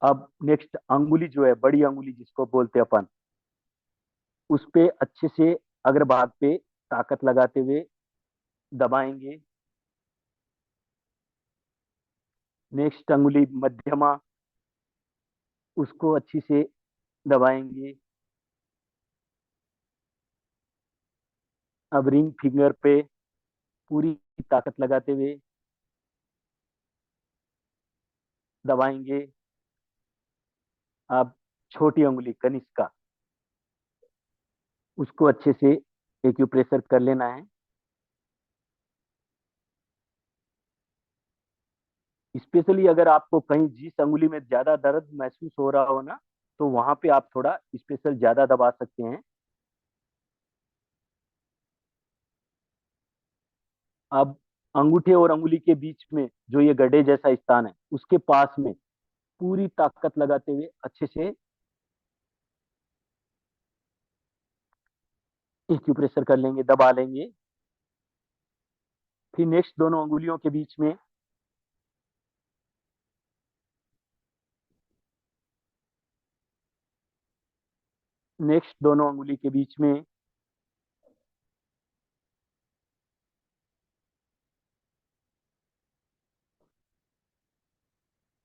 अब नेक्स्ट अंगुली जो है, बड़ी अंगुली जिसको बोलते हैं अपन, उस पे अच्छे से अग्रभाग पे ताकत लगाते हुए दबाएंगे। नेक्स्ट अंगुली मध्यमा, उसको अच्छी से दबाएंगे। अब रिंग फिंगर पे पूरी ताकत लगाते हुए दबाएंगे। अब छोटी अंगुली कनिष्का, उसको अच्छे से एक्यूप्रेशर कर लेना है। स्पेशली अगर आपको कहीं जिस अंगुली में ज्यादा दर्द महसूस हो रहा हो ना, तो वहां पे आप थोड़ा स्पेशल ज्यादा दबा सकते हैं। अब अंगूठे और अंगुली के बीच में जो ये गड्ढे जैसा स्थान है, उसके पास में पूरी ताकत लगाते हुए अच्छे से एक्यूप्रेशर कर लेंगे, दबा लेंगे। फिर नेक्स्ट दोनों अंगुलियों के बीच में नेक्स्ट दोनों अंगुली के बीच में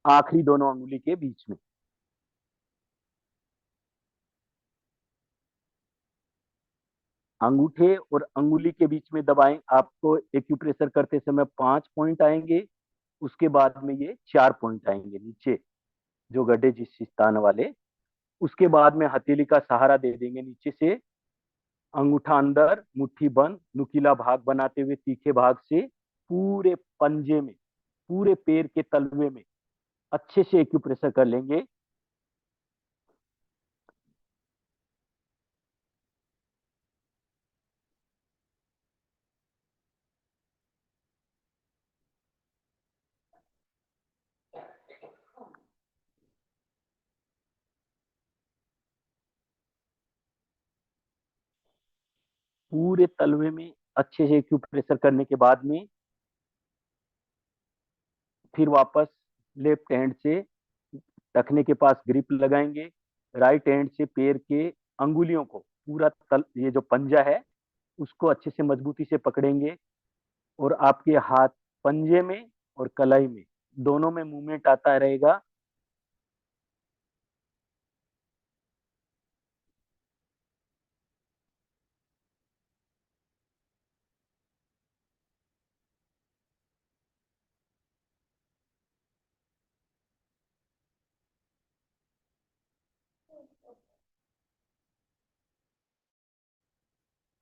आखिरी दोनों अंगुली के बीच में अंगूठे और अंगुली के बीच में दबाएं। आपको एक्यूप्रेशर करते समय 5 पॉइंट आएंगे, उसके बाद में ये 4 पॉइंट आएंगे नीचे, जो गड्ढे जिस स्थान वाले। उसके बाद में हथेली का सहारा दे देंगे नीचे से, अंगूठा अंदर, मुट्ठी बंद, नुकीला भाग बनाते हुए तीखे भाग से पूरे पंजे में, पूरे पैर के तलवे में अच्छे से एक्यूप्रेशर कर लेंगे। पूरे तलवे में अच्छे से एक्यूप्रेशर करने के बाद में फिर वापस लेफ्ट हैंड से टखने के पास ग्रिप लगाएंगे, राइट हैंड से पैर के अंगुलियों को पूरा ये जो पंजा है उसको अच्छे से मजबूती से पकड़ेंगे और आपके हाथ पंजे में और कलाई में दोनों में मूवमेंट आता रहेगा।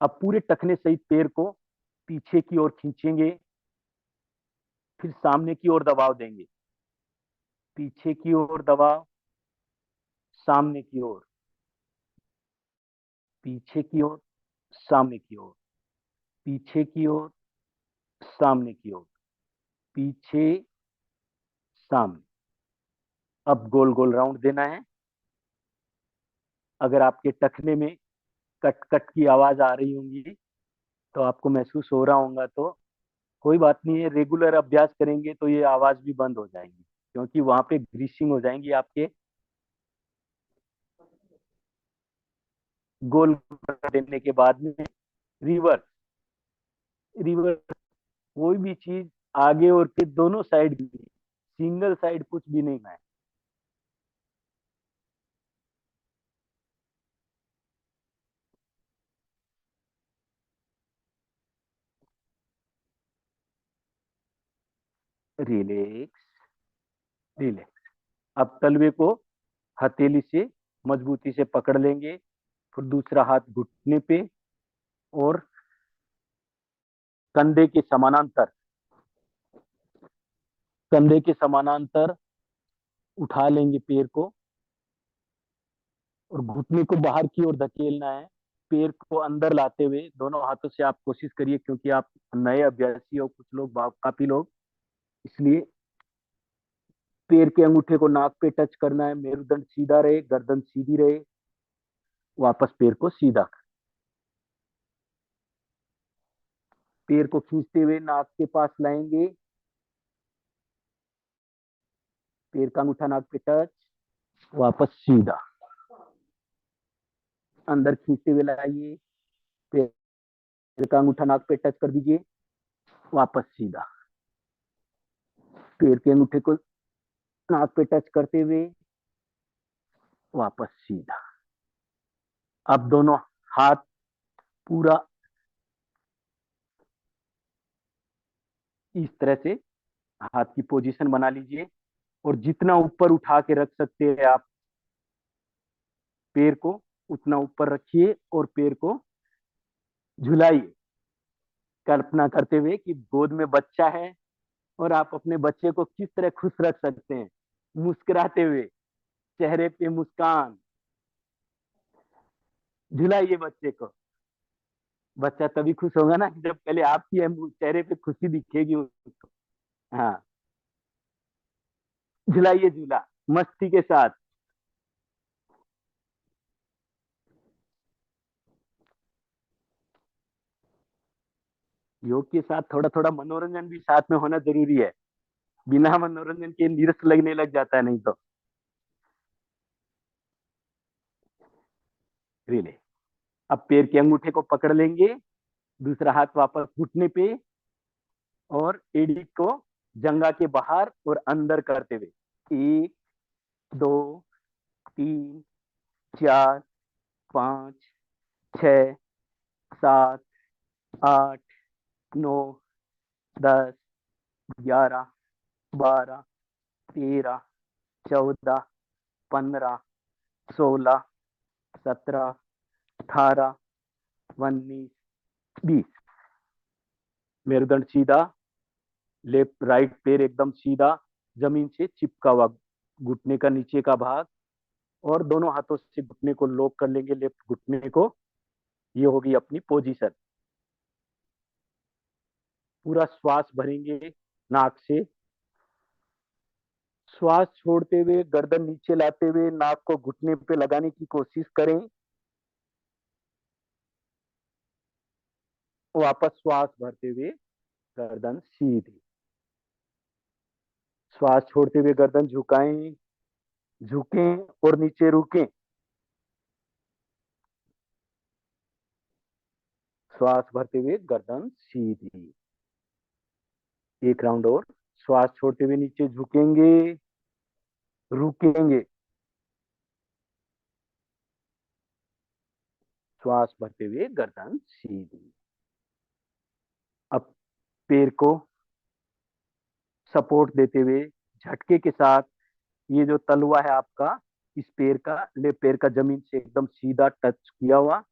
अब पूरे टखने सहित पैर को पीछे की ओर खींचेंगे, फिर सामने की ओर दबाव देंगे, पीछे की ओर दबाव, सामने की ओर, पीछे की ओर, सामने की ओर, पीछे की ओर, सामने की ओर, पीछे, सामने। अब गोल गोल राउंड देना है। अगर आपके टखने में कट कट की आवाज आ रही होंगी तो आपको महसूस हो रहा होगा, तो कोई बात नहीं है, रेगुलर अभ्यास करेंगे तो ये आवाज भी बंद हो जाएंगी, क्योंकि वहां पे ग्रीसिंग हो जाएंगी आपके। गोल देने के बाद में रिवर्स, रिवर्स कोई भी चीज आगे और के दोनों साइड की, सिंगल साइड कुछ भी नहीं है। Relax, relax. अब तलवे को हथेली से मजबूती से पकड़ लेंगे, फिर दूसरा हाथ घुटने पे और कंधे के समानांतर, कंधे के समानांतर उठा लेंगे पैर को और घुटने को बाहर की ओर धकेलना है। पैर को अंदर लाते हुए दोनों हाथों से आप कोशिश करिए, क्योंकि आप नए अभ्यासी हो, कुछ लोग काफी लोग, इसलिए पैर के अंगूठे को नाक पे टच करना है, मेरुदंड सीधा रहे, गर्दन सीधी रहे, वापस पैर को सीधा, पैर को खींचते हुए नाक के पास लाएंगे, पैर का अंगूठा नाक पे टच, वापस सीधा, अंदर खींचते हुए लाइए, पैर का अंगूठा नाक पे टच कर दीजिए, वापस सीधा, पैर के अंगूठे को नाक पे टच करते हुए वापस सीधा। अब दोनों हाथ पूरा इस तरह से हाथ की पोजीशन बना लीजिए और जितना ऊपर उठा के रख सकते हैं आप पैर को, उतना ऊपर रखिए और पैर को झुलाइए, कल्पना करते हुए कि गोद में बच्चा है और आप अपने बच्चे को किस तरह खुश रख सकते हैं, मुस्कुराते हुए, चेहरे पे मुस्कान, झुलाइए बच्चे को। बच्चा तभी खुश होगा ना जब पहले आपकी चेहरे पे खुशी दिखेगी उसको। हाँ, झुलाइए झूला मस्ती के साथ। योग के साथ थोड़ा थोड़ा मनोरंजन भी साथ में होना जरूरी है, बिना मनोरंजन के नीरस लगने लग जाता है नहीं तो। रिले, अब पैर के अंगूठे को पकड़ लेंगे, दूसरा हाथ वापस घुटने पे और एड़ी को जंगा के बाहर और अंदर करते हुए 1 2 3 4 5 6 7 8 9 10 11 12 13 14 15 16 17 18 19, 20। मेरुदंड सीधा, लेफ्ट राइट पैर एकदम सीधा, जमीन से चिपका हुआ, घुटने का नीचे का भाग, और दोनों हाथों से घुटने को लॉक कर लेंगे, लेफ्ट घुटने को। ये होगी अपनी पोजीशन। पूरा श्वास भरेंगे नाक से, श्वास छोड़ते हुए गर्दन नीचे लाते हुए नाक को घुटने पे लगाने की कोशिश करें। वापस श्वास भरते हुए गर्दन सीधी, श्वास छोड़ते हुए गर्दन झुकाएं, झुकें और नीचे रुकें। श्वास भरते हुए गर्दन सीधी। एक राउंड और। श्वास छोड़ते हुए नीचे झुकेंगे, रुकेंगे, श्वास भरते हुए गर्दन सीधी। अब पैर को सपोर्ट देते हुए झटके के साथ, ये जो तलवा है आपका इस पैर का, लेफ्ट पैर का जमीन से एकदम सीधा टच किया हुआ,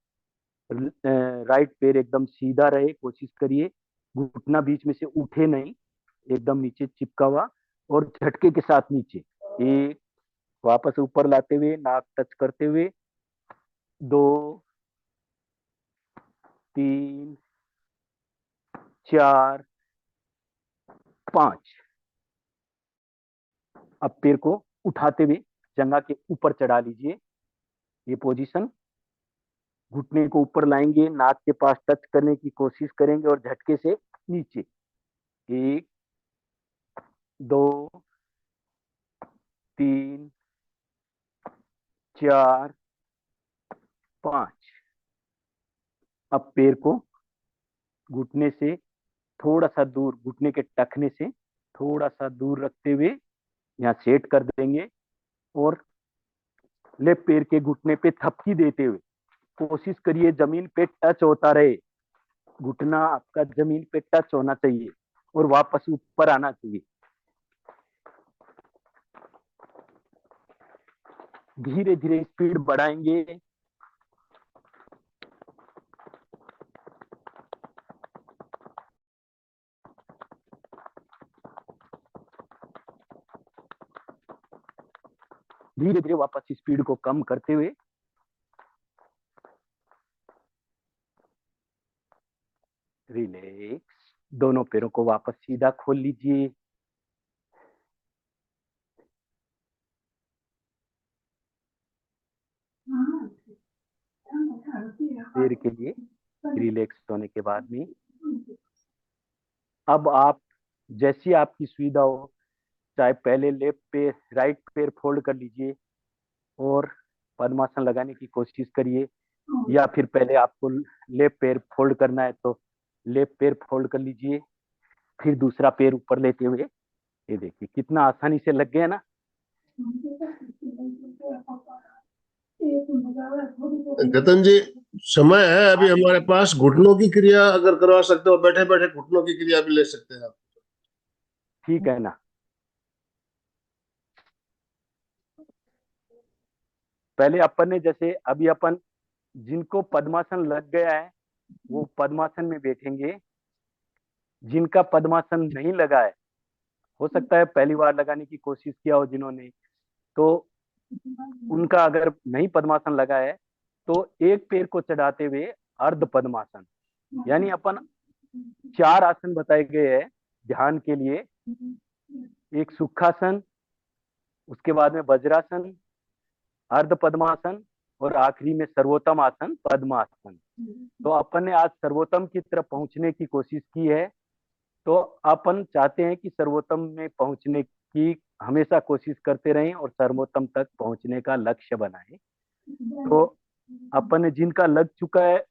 राइट पैर एकदम सीधा रहे, कोशिश करिए। घुटना बीच में से उठे नहीं, एकदम नीचे चिपका हुआ, और झटके के साथ नीचे। एक, वापस ऊपर लाते हुए नाक टच करते हुए। 2, 3, 4, 5। अब पैर को उठाते हुए जंघा के ऊपर चढ़ा लीजिए। ये पोजीशन, घुटने को ऊपर लाएंगे, नाक के पास टच करने की कोशिश करेंगे और झटके से नीचे। 1, 2, 3, 4, 5। अब पैर को घुटने से थोड़ा सा दूर, घुटने के टखने से थोड़ा सा दूर रखते हुए यहाँ सेट कर देंगे, और लेफ्ट पैर के घुटने पे थपकी देते हुए कोशिश करिए जमीन पे टच होता रहे। घुटना आपका जमीन पे टच होना चाहिए और वापस ऊपर आना चाहिए। धीरे धीरे स्पीड बढ़ाएंगे। धीरे धीरे वापस स्पीड को कम करते हुए रिलैक्स। दोनों पैरों को वापस सीधा खोल लीजिए। देर के लिए रिलैक्स होने के बाद में अब आप जैसी आपकी सुविधा हो, चाहे पहले लेफ्ट पैर राइट पैर फोल्ड कर लीजिए और पद्मासन लगाने की कोशिश करिए, या फिर पहले आपको लेफ्ट पैर फोल्ड करना है तो लेफ्ट पैर फोल्ड कर लीजिए, फिर दूसरा पैर ऊपर लेते हुए। ये देखिए कितना आसानी से लग गया ना। जतन जी, समय है अभी हमारे पास, घुटनों की क्रिया अगर करवा सकते हो, बैठे बैठे घुटनों की क्रिया भी ले सकते हैं आप। ठीक है ना। पहले अपन ने जैसे अभी अपन जिनको पद्मासन लग गया है वो पद्मासन में बैठेंगे। जिनका पद्मासन नहीं लगा है, हो सकता है पहली बार लगाने की कोशिश किया हो जिन्होंने, तो उनका अगर नहीं पद्मासन लगा है तो एक पैर को चढ़ाते हुए अर्ध पद्मासन, यानी अपन 4 आसन बताए गए हैं ध्यान के लिए। एक सुखासन, उसके बाद में वज्रासन, अर्ध पद्मासन, और आखिरी में सर्वोत्तम आसन पद्मासन। तो अपन ने आज सर्वोत्तम की तरफ पहुंचने की कोशिश की है, तो अपन चाहते हैं कि सर्वोत्तम में पहुंचने की हमेशा कोशिश करते रहें और सर्वोत्तम तक पहुंचने का लक्ष्य बनाएं। तो अपन ने जिनका लग चुका है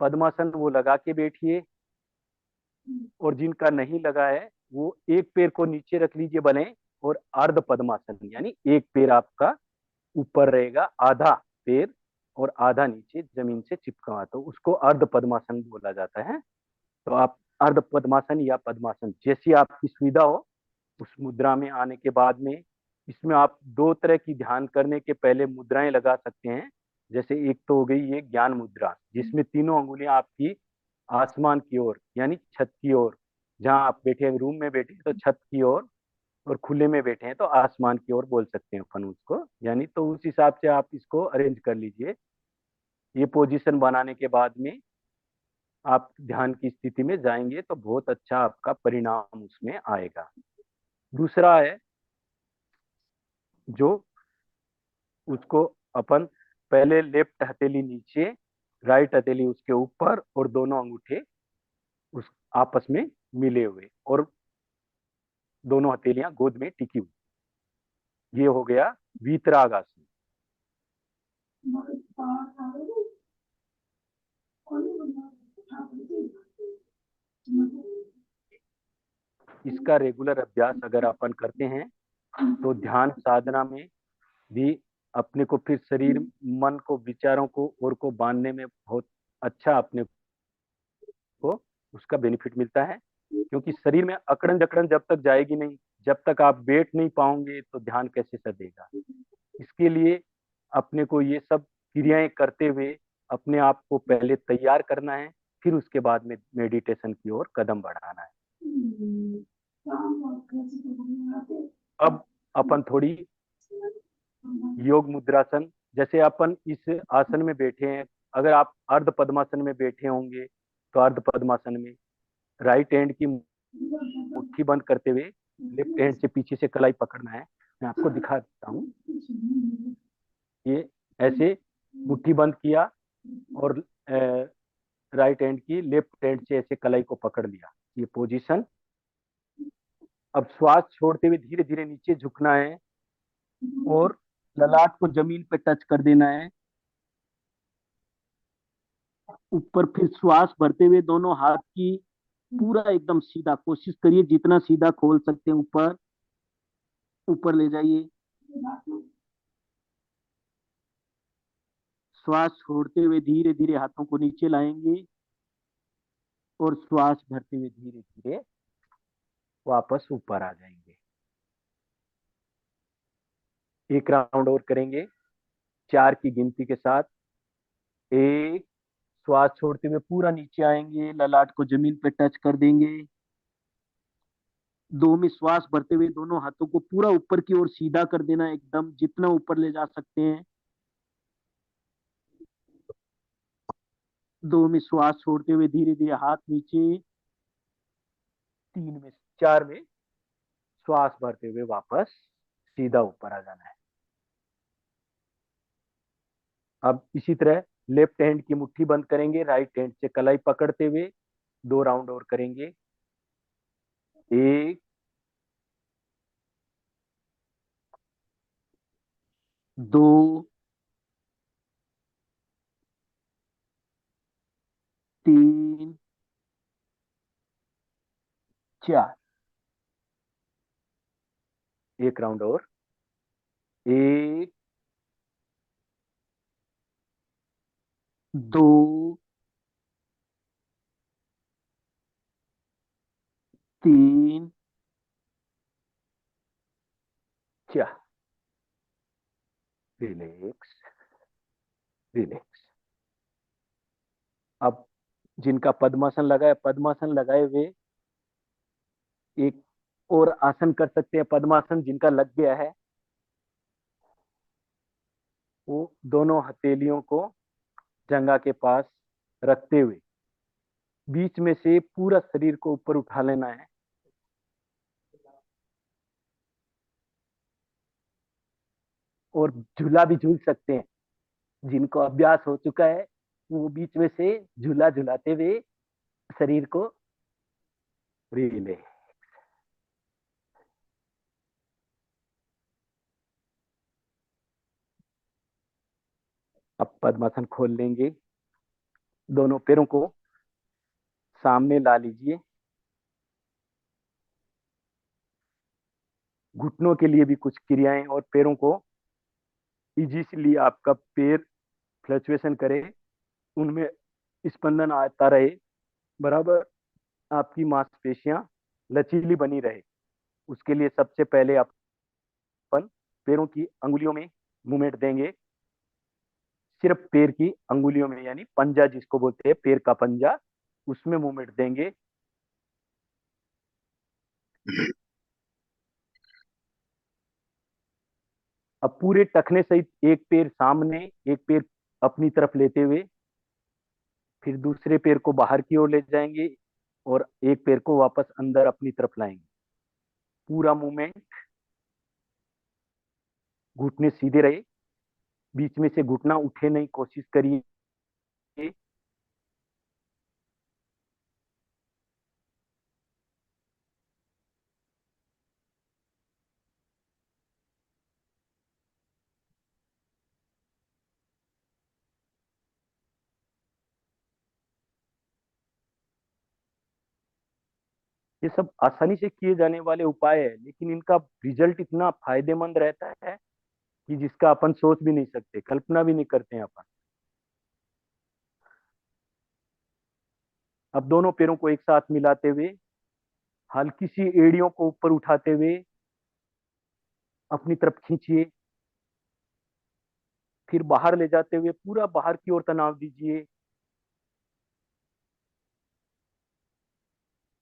पद्मासन वो लगा के बैठिए, और जिनका नहीं लगा है वो एक पैर को नीचे रख लीजिए भले, और अर्ध पद्मासन, यानी एक पैर आपका ऊपर रहेगा, आधा पैर और आधा नीचे जमीन से चिपका हुआ, तो उसको अर्ध पद्मासन बोला जाता है। तो आप अर्ध पद्मासन या पद्मासन जैसी आपकी सुविधा हो उस मुद्रा में आने के बाद में, इसमें आप 2 तरह की ध्यान करने के पहले मुद्राएं लगा सकते हैं। जैसे एक तो हो गई ये ज्ञान मुद्रा, जिसमें तीनों अंगुलियां आपकी आसमान की ओर यानी छत की ओर, जहां आप बैठे हैं रूम में बैठे हैं तो छत की ओर, और खुले में बैठे हैं तो आसमान की ओर बोल सकते हैं अपन उसको, यानी तो उस हिसाब से आप इसको अरेंज कर लीजिए। ये पोजीशन बनाने के बाद में आप ध्यान की स्थिति में जाएंगे तो बहुत अच्छा आपका परिणाम उसमें आएगा। दूसरा है जो उसको अपन पहले लेफ्ट हथेली नीचे, राइट हथेली उसके ऊपर, और दोनों अंगूठे उस आपस में मिले हुए, और दोनों हथेलियां गोद में टिकी हुई। ये हो गया वीतरागासन। इसका रेगुलर अभ्यास अगर अपन करते हैं तो ध्यान साधना में भी अपने को फिर शरीर मन को विचारों को और को बांधने में बहुत अच्छा अपने को उसका बेनिफिट मिलता है। क्योंकि शरीर में अकड़न जकड़न जब तक जाएगी नहीं, जब तक आप बैठ नहीं पाओगे तो ध्यान कैसे सधेगा। इसके लिए अपने को ये सब क्रियाएं करते हुए अपने आप को पहले तैयार करना है, फिर उसके बाद में मेडिटेशन की ओर कदम बढ़ाना है। अब अपन थोड़ी योग मुद्रासन, जैसे अपन इस आसन में बैठे हैं, अगर आप अर्ध पद्मासन में बैठे होंगे तो अर्ध पद्मासन में राइट हैंड की मुट्ठी बंद करते हुए लेफ्ट हैंड से पीछे से कलाई पकड़ना है। मैं आपको दिखा देता हूँ। ये ऐसे मुट्ठी बंद किया और राइट हैंड की लेफ्ट हैंड से ऐसे कलाई को पकड़ लिया, ये पोजीशन। अब श्वास छोड़ते हुए धीरे धीरे नीचे झुकना है और ललाट को जमीन पे टच कर देना है। ऊपर फिर श्वास भरते हुए दोनों हाथ की पूरा एकदम सीधा, कोशिश करिए जितना सीधा खोल सकते हैं ऊपर ऊपर ले जाइए। श्वास छोड़ते हुए धीरे धीरे हाथों को नीचे लाएंगे और श्वास भरते हुए धीरे धीरे वापस ऊपर आ जाएंगे। एक राउंड और करेंगे 4 की गिनती के साथ। 1, श्वास छोड़ते हुए पूरा नीचे आएंगे, ललाट को जमीन पे टच कर देंगे। 2 में श्वास भरते हुए दोनों हाथों को पूरा ऊपर की ओर सीधा कर देना, एकदम जितना ऊपर ले जा सकते हैं। 2 में श्वास छोड़ते हुए धीरे धीरे हाथ नीचे। 4 में श्वास भरते हुए वापस सीधा ऊपर आ जाना है। अब इसी तरह लेफ्ट हैंड की मुट्ठी बंद करेंगे, राइट हैंड से कलाई पकड़ते हुए 2 राउंड और करेंगे। 1, 2, 3, 4। एक राउंड और। 1, 2, 3, 4। Relax relax. अब जिनका पद्मासन लगा है, पद्मासन लगाए हुए एक और आसन कर सकते हैं। पद्मासन जिनका लग गया है वो दोनों हथेलियों को जंघा के पास रखते हुए बीच में से पूरा शरीर को ऊपर उठा लेना है। और झूला भी झूल सकते हैं, जिनको अभ्यास हो चुका है वो बीच में से झूला झुलाते हुए शरीर को रिले। अब पद्मासन खोल लेंगे, दोनों पैरों को सामने ला लीजिए। घुटनों के लिए भी कुछ क्रियाएं, और पैरों को इजीली आपका पैर फ्लक्चुएशन करे, उनमें स्पंदन आता रहे, बराबर आपकी मांसपेशियां लचीली बनी रहे। उसके लिए सबसे पहले अपन पैरों की अंगुलियों में मूवमेंट देंगे। सिर्फ पैर की अंगुलियों में, यानी पंजा जिसको बोलते हैं, पैर का पंजा, उसमें मूवमेंट देंगे। अब पूरे टखने सहित एक पैर सामने, एक पैर अपनी तरफ लेते हुए, फिर दूसरे पैर को बाहर की ओर ले जाएंगे और एक पैर को वापस अंदर अपनी तरफ लाएंगे। पूरा मूवमेंट, घुटने सीधे रहे, बीच में से घुटना उठे नहीं, कोशिश करिए। ये सब आसानी से किए जाने वाले उपाय है, लेकिन इनका रिजल्ट इतना फायदेमंद रहता है कि जिसका अपन सोच भी नहीं सकते, कल्पना भी नहीं करते हैं अपन। अब दोनों पैरों को एक साथ मिलाते हुए, हल्की सी एड़ियों को ऊपर उठाते हुए अपनी तरफ खींचिए, फिर बाहर ले जाते हुए पूरा बाहर की ओर तनाव दीजिए,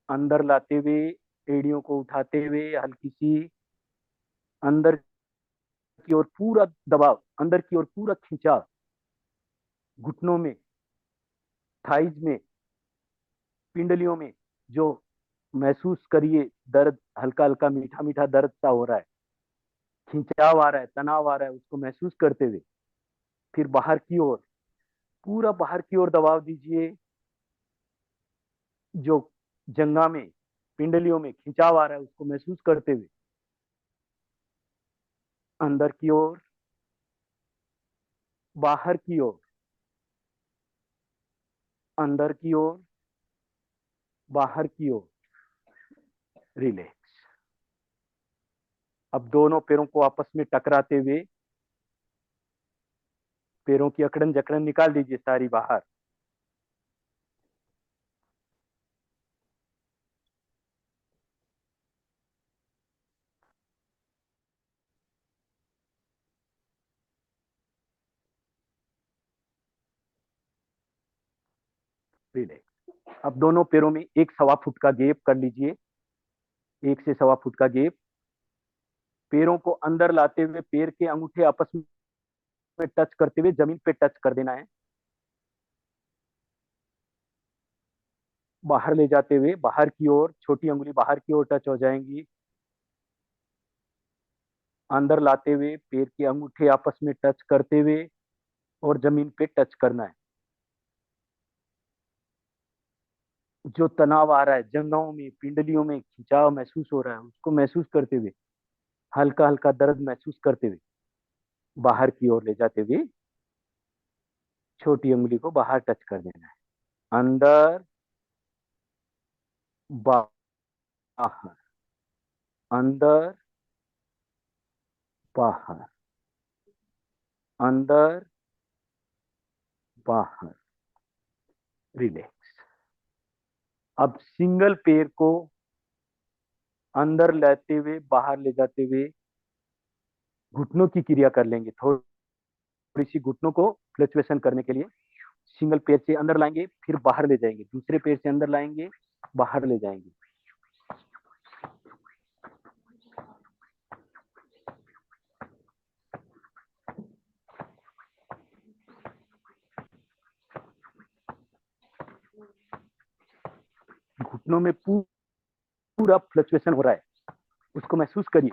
अंदर लाते हुए एड़ियों को उठाते हुए हल्की सी अंदर की ओर पूरा दबाव, अंदर की ओर पूरा खिंचाव, घुटनों में, थाइज में, पिंडलियों में, जो महसूस करिए दर्द, हल्का हल्का मीठा मीठा दर्द सा हो रहा है, खिंचाव आ रहा है, तनाव आ रहा है, उसको महसूस करते हुए फिर बाहर की ओर, पूरा बाहर की ओर दबाव दीजिए। जो जंगा में, पिंडलियों में खिंचाव आ रहा है, उसको महसूस करते हुए अंदर की ओर, बाहर की ओर, अंदर की ओर, बाहर की ओर, रिलैक्स। अब दोनों पैरों को आपस में टकराते हुए पैरों की अकड़न जकड़न निकाल दीजिए सारी बाहर। रिलैक्स। अब दोनों पैरों में 1 सवा फुट का गैप कर लीजिए, 1 से 1.25 फुट का गैप। पैरों को अंदर लाते हुए पैर के अंगूठे आपस में टच करते हुए जमीन पे टच कर देना है। बाहर ले जाते हुए बाहर की ओर, छोटी अंगुली बाहर की ओर टच हो जाएंगी। अंदर लाते हुए पैर के अंगूठे आपस में टच करते हुए और जमीन पे टच करना है। जो तनाव आ रहा है, जंघों में, पिंडलियों में खिंचाव महसूस हो रहा है, उसको महसूस करते हुए, हल्का हल्का दर्द महसूस करते हुए बाहर की ओर ले जाते हुए छोटी उंगली को बाहर टच कर देना है। अंदर, बाहर, अंदर, बाहर, अंदर, बाहर, रिलैक्स। अब सिंगल पैर को अंदर लाते हुए बाहर ले जाते हुए घुटनों की क्रिया कर लेंगे। थोड़ी सी घुटनों को फ्लक्चुएशन करने के लिए सिंगल पैर से अंदर लाएंगे, फिर बाहर ले जाएंगे, दूसरे पैर से अंदर लाएंगे, बाहर ले जाएंगे। घुटनों में पूरा फ्लक्चुएशन हो रहा है, उसको महसूस करिए।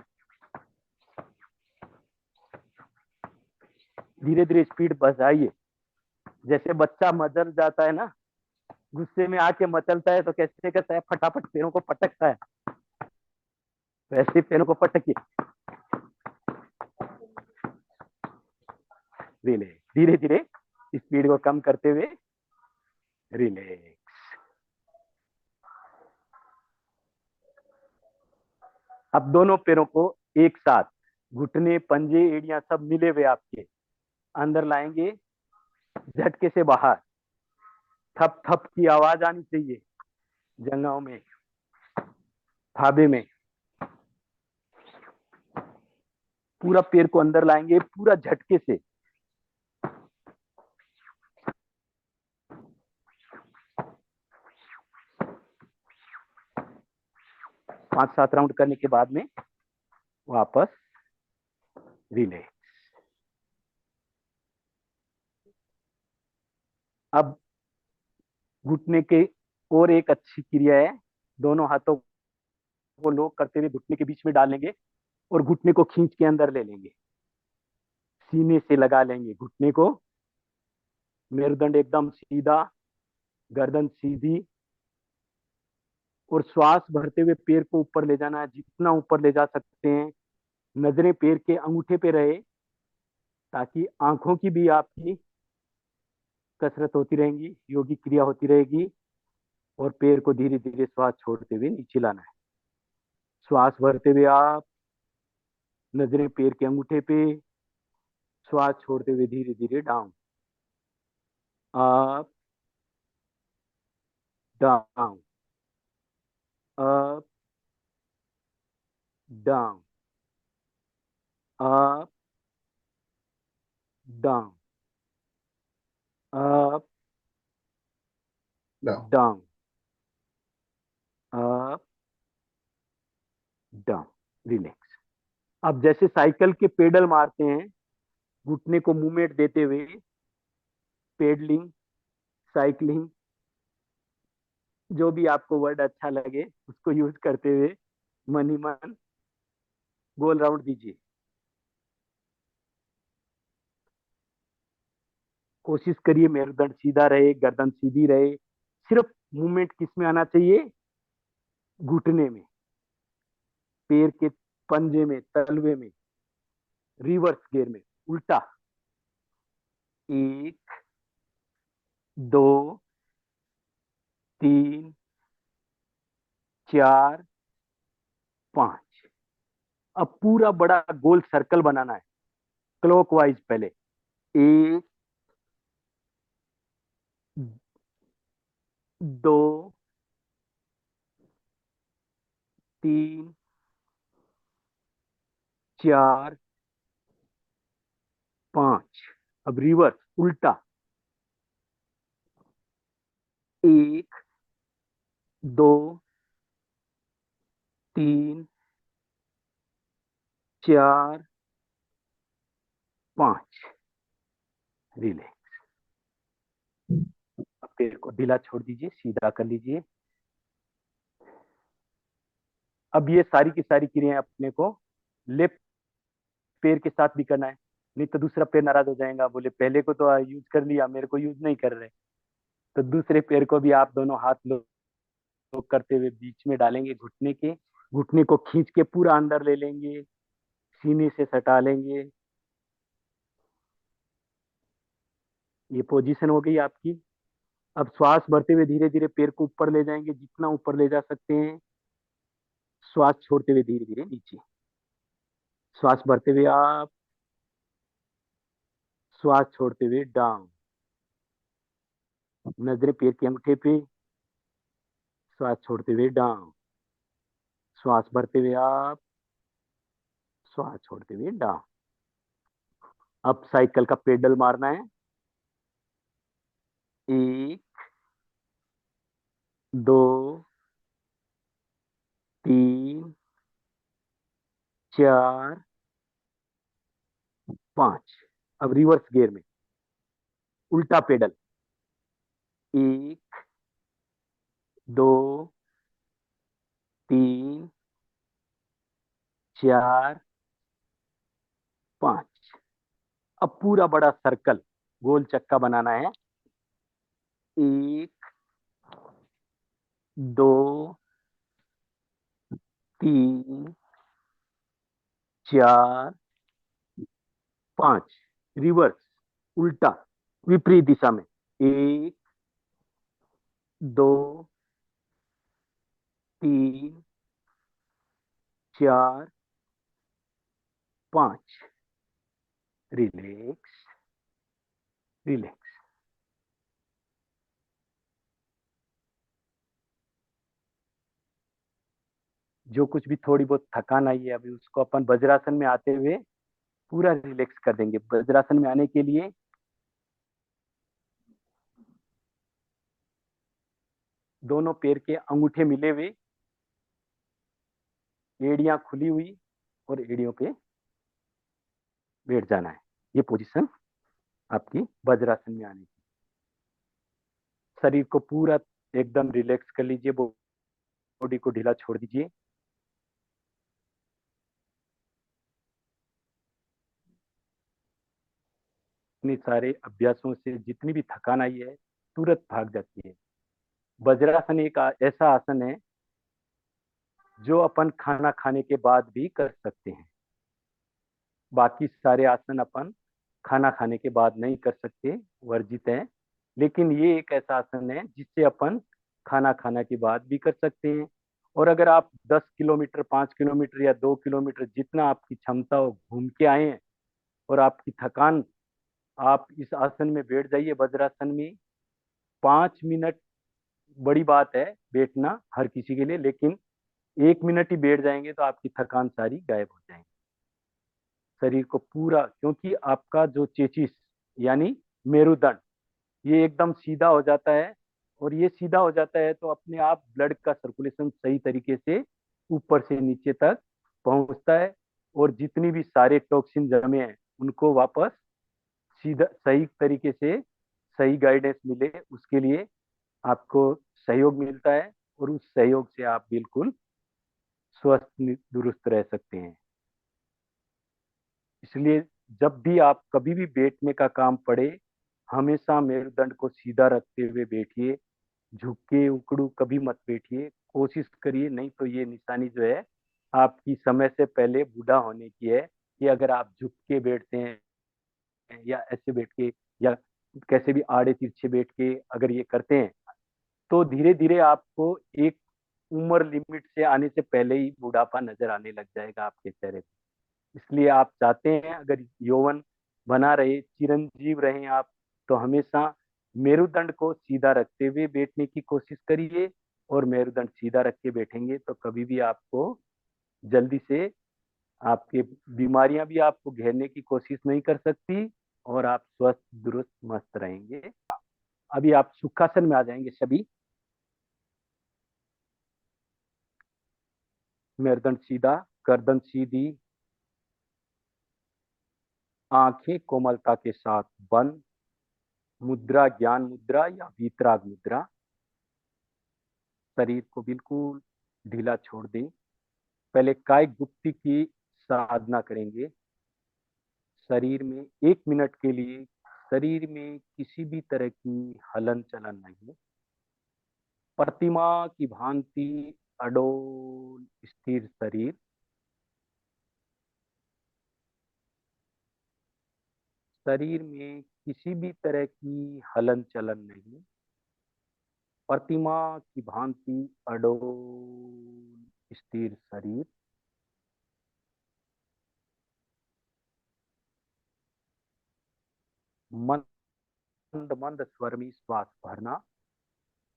धीरे धीरे स्पीड बढ़ाइए। जैसे बच्चा मचल जाता है ना, गुस्से में आके मचलता है तो कैसे करता है, फटाफट पैरों को पटकता है, वैसे पैरों को पटकिए। रिलैक्स, धीरे धीरे स्पीड को कम करते हुए रिलैक्स। अब दोनों पैरों को एक साथ, घुटने, पंजे, एड़ियां सब मिले हुए आपके, अंदर लाएंगे, झटके से बाहर। थप थप की आवाज आनी चाहिए जंघों में, थाबे में। पूरा पैर को अंदर लाएंगे, पूरा झटके से 5-7 राउंड करने के बाद में वापस रिलैक्स। अब घुटने के और एक अच्छी क्रिया है, दोनों हाथों को लॉक करते हुए घुटने के बीच में डालेंगे और घुटने को खींच के अंदर ले लेंगे, सीने से लगा लेंगे घुटने को, मेरुदंड एकदम सीधा, गर्दन सीधी, और श्वास भरते हुए पैर को ऊपर ले जाना है, जितना ऊपर ले जा सकते हैं। नजरें पैर के अंगूठे पे रहे, ताकि आंखों की भी आपकी कसरत होती रहेगी, योगी क्रिया होती रहेगी। और पैर को धीरे धीरे श्वास छोड़ते हुए नीचे लाना है। श्वास भरते हुए आप, नजरें पैर के अंगूठे पे, श्वास छोड़ते हुए धीरे धीरे down, up down, up down, up down, up down. Down, up down, relax. अब जैसे साइकिल के पेडल मारते हैं, घुटने को मूवमेंट देते हुए, पेडलिंग, साइकिलिंग, जो भी आपको वर्ड अच्छा लगे उसको यूज करते हुए मन ही मन गोल राउंड दीजिए। कोशिश करिए मेरुदंड सीधा रहे, गर्दन सीधी रहे। सिर्फ मूवमेंट किस में आना चाहिए? घुटने में, पैर के पंजे में, तलवे में, रिवर्स गियर में, उल्टा। 1 2 3 4 5। अब पूरा बड़ा गोल सर्कल बनाना है, क्लॉकवाइज पहले। 1 2 3 4 5। अब रिवर्स, उल्टा। 1 2 3 4 5, रिलैक्स। अब पैर को ढीला छोड़ दीजिए, सीधा कर लीजिए। अब ये सारी की सारी क्रियाएं अपने को लेफ्ट पैर के साथ भी करना है, नहीं तो दूसरा पैर नाराज हो जाएगा, बोले पहले को तो यूज कर लिया, मेरे को यूज नहीं कर रहे। तो दूसरे पैर को भी आप दोनों हाथ लोग करते हुए बीच में डालेंगे घुटने के, घुटने को खींच के पूरा अंदर ले लेंगे, सीने से सटा लेंगे। ये पोजीशन हो गई आपकी। अब श्वास भरते हुए धीरे धीरे पैर को ऊपर ले जाएंगे, जितना ऊपर ले जा सकते हैं। श्वास छोड़ते हुए धीरे धीरे नीचे। श्वास भरते हुए आप, श्वास छोड़ते हुए डाउन, नजरें पैर के अंगूठे पे, श्वास छोड़ते हुए डाउन, श्वास भरते हुए आप, श्वास छोड़ते हुए डाउन। अब साइकिल का पेडल मारना है। 1 2 3 4 5। अब रिवर्स गियर में, उल्टा पेडल। 1 2 3 4 5। अब पूरा बड़ा सर्कल, गोल चक्का बनाना है। 1 2 3 4 5, रिवर्स, उल्टा, विपरीत दिशा में। 1 2 3 4 5, रिलैक्स, रिलैक्स। जो कुछ भी थोड़ी बहुत थकान आई है अभी, उसको अपन वज्रासन में आते हुए पूरा रिलैक्स कर देंगे। वज्रासन में आने के लिए दोनों पैर के अंगूठे मिले हुए, एड़ियां खुली हुई और एड़ियों पे बैठ जाना है। ये पोजीशन आपकी वज्रासन में आने की। शरीर को पूरा एकदम रिलैक्स कर लीजिए, बॉडी को ढीला छोड़ दीजिए। इतने सारे अभ्यासों से जितनी भी थकान आई है तुरंत भाग जाती है। वज्रासन एक ऐसा आसन है जो अपन खाना खाने के बाद भी कर सकते हैं। बाकी सारे आसन अपन खाना खाने के बाद नहीं कर सकते, वर्जित है। लेकिन ये एक ऐसा आसन है जिससे अपन खाना खाने के बाद भी कर सकते हैं। और अगर आप 10 किलोमीटर, 5 किलोमीटर या 2 किलोमीटर जितना आपकी क्षमता हो घूम के आए हैं और आपकी थकान, आप इस आसन में बैठ जाइए वज्रासन में। 5 मिनट बड़ी बात है बैठना हर किसी के लिए, लेकिन 1 मिनट ही बैठ जाएंगे तो आपकी थकान सारी गायब हो जाएगी। शरीर को पूरा, क्योंकि आपका जो चेचिस यानी मेरुदंड ये एकदम सीधा हो जाता है, और ये सीधा हो जाता है तो अपने आप ब्लड का सर्कुलेशन सही तरीके से ऊपर से नीचे तक पहुंचता है, और जितनी भी सारे टॉक्सिन जमे हैं उनको वापस सीधा सही तरीके से सही गाइडेंस मिले, उसके लिए आपको सहयोग मिलता है, और उस सहयोग से आप बिल्कुल स्वस्थ दुरुस्त रह सकते हैं। इसलिए जब भी आप कभी भी बैठने का काम पड़े, हमेशा मेरुदंड को सीधा रखते हुए बैठिए। झुक के उकड़ू कभी मत बैठिए, कोशिश करिए, नहीं तो ये निशानी जो है आपकी समय से पहले बूढ़ा होने की है। कि अगर आप झुक के बैठते हैं या ऐसे बैठ के या कैसे भी आड़े तिरछे बैठ के अगर ये करते हैं, तो धीरे धीरे आपको एक उम्र लिमिट से आने से पहले ही बुढ़ापा नजर आने लग जाएगा आपके चेहरे पे। इसलिए आप चाहते हैं अगर यौवन बना रहे, चिरंजीव रहें आप, तो हमेशा मेरुदंड को सीधा रखते हुए बैठने की कोशिश करिए। और मेरुदंड सीधा रख के बैठेंगे तो कभी भी आपको जल्दी से आपके बीमारियां भी आपको घेरने की कोशिश नहीं कर सकती, और आप स्वस्थ दुरुस्त मस्त रहेंगे। अभी आप सुखासन में आ जाएंगे सभी। मेरुदंड सीधा, गर्दन सीधी, आंखें कोमलता के साथ बंद। मुद्रा ज्ञान मुद्रा या वीतराग मुद्रा। शरीर को बिल्कुल ढीला छोड़ दें। पहले कायिक गुप्ति की साधना करेंगे। शरीर में 1 मिनट के लिए शरीर में किसी भी तरह की हलन चलन नहीं, प्रतिमा की भांति अडोल स्थिर शरीर। शरीर में किसी भी तरह की हलन चलन नहीं, प्रतिमा की भांति अडोल स्थिर शरीर। मंद मंद स्वर में श्वास भरना,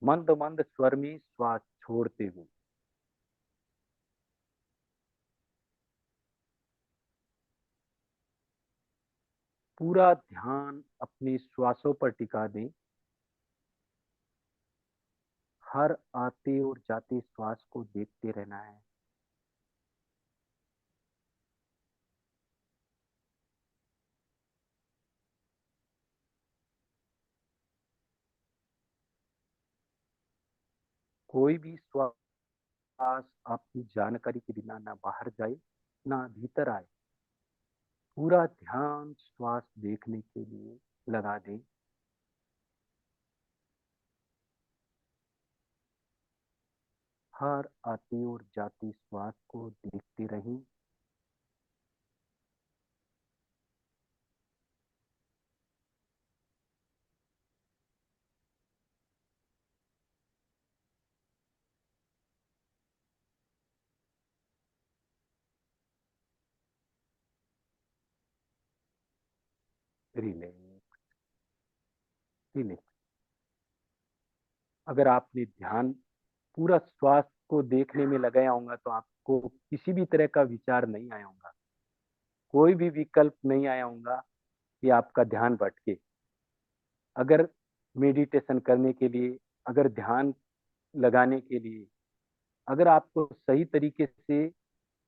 मंद मंद स्वर में श्वास छोड़ते हुए। पूरा ध्यान अपने श्वासों पर टिका दें। हर आते और जाते श्वास को देखते रहना है। कोई भी श्वास आपकी जानकारी के बिना ना बाहर जाए ना भीतर आए। पूरा ध्यान श्वास देखने के लिए लगा दें। हर आते और जाते श्वास को देखते रहें। Relax relax. अगर आपने ध्यान पूरा श्वास को देखने में लगाया होगा तो आपको किसी भी तरह का विचार नहीं आया होगा, कोई भी विकल्प नहीं आया होगा कि आपका ध्यान भटके। अगर मेडिटेशन करने के लिए, अगर ध्यान लगाने के लिए, अगर आपको सही तरीके से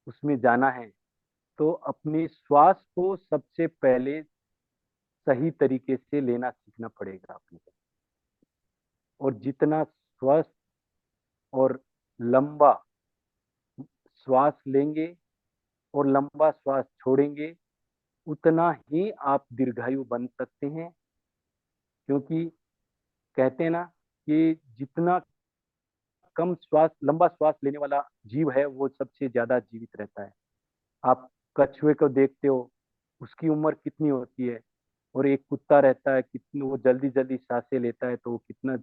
उसमें जाना है तो अपने श्वास को सबसे पहले सही तरीके से लेना सीखना पड़ेगा अपने को। और जितना स्वस्थ और लंबा श्वास लेंगे और लंबा श्वास छोड़ेंगे, उतना ही आप दीर्घायु बन सकते हैं। क्योंकि कहते हैं ना कि जितना कम श्वास लंबा श्वास लेने वाला जीव है वो सबसे ज्यादा जीवित रहता है। आप कछुए को देखते हो, उसकी उम्र कितनी होती है, और एक कुत्ता रहता है कितनी वो जल्दी जल्दी सांसें लेता है तो वो कितना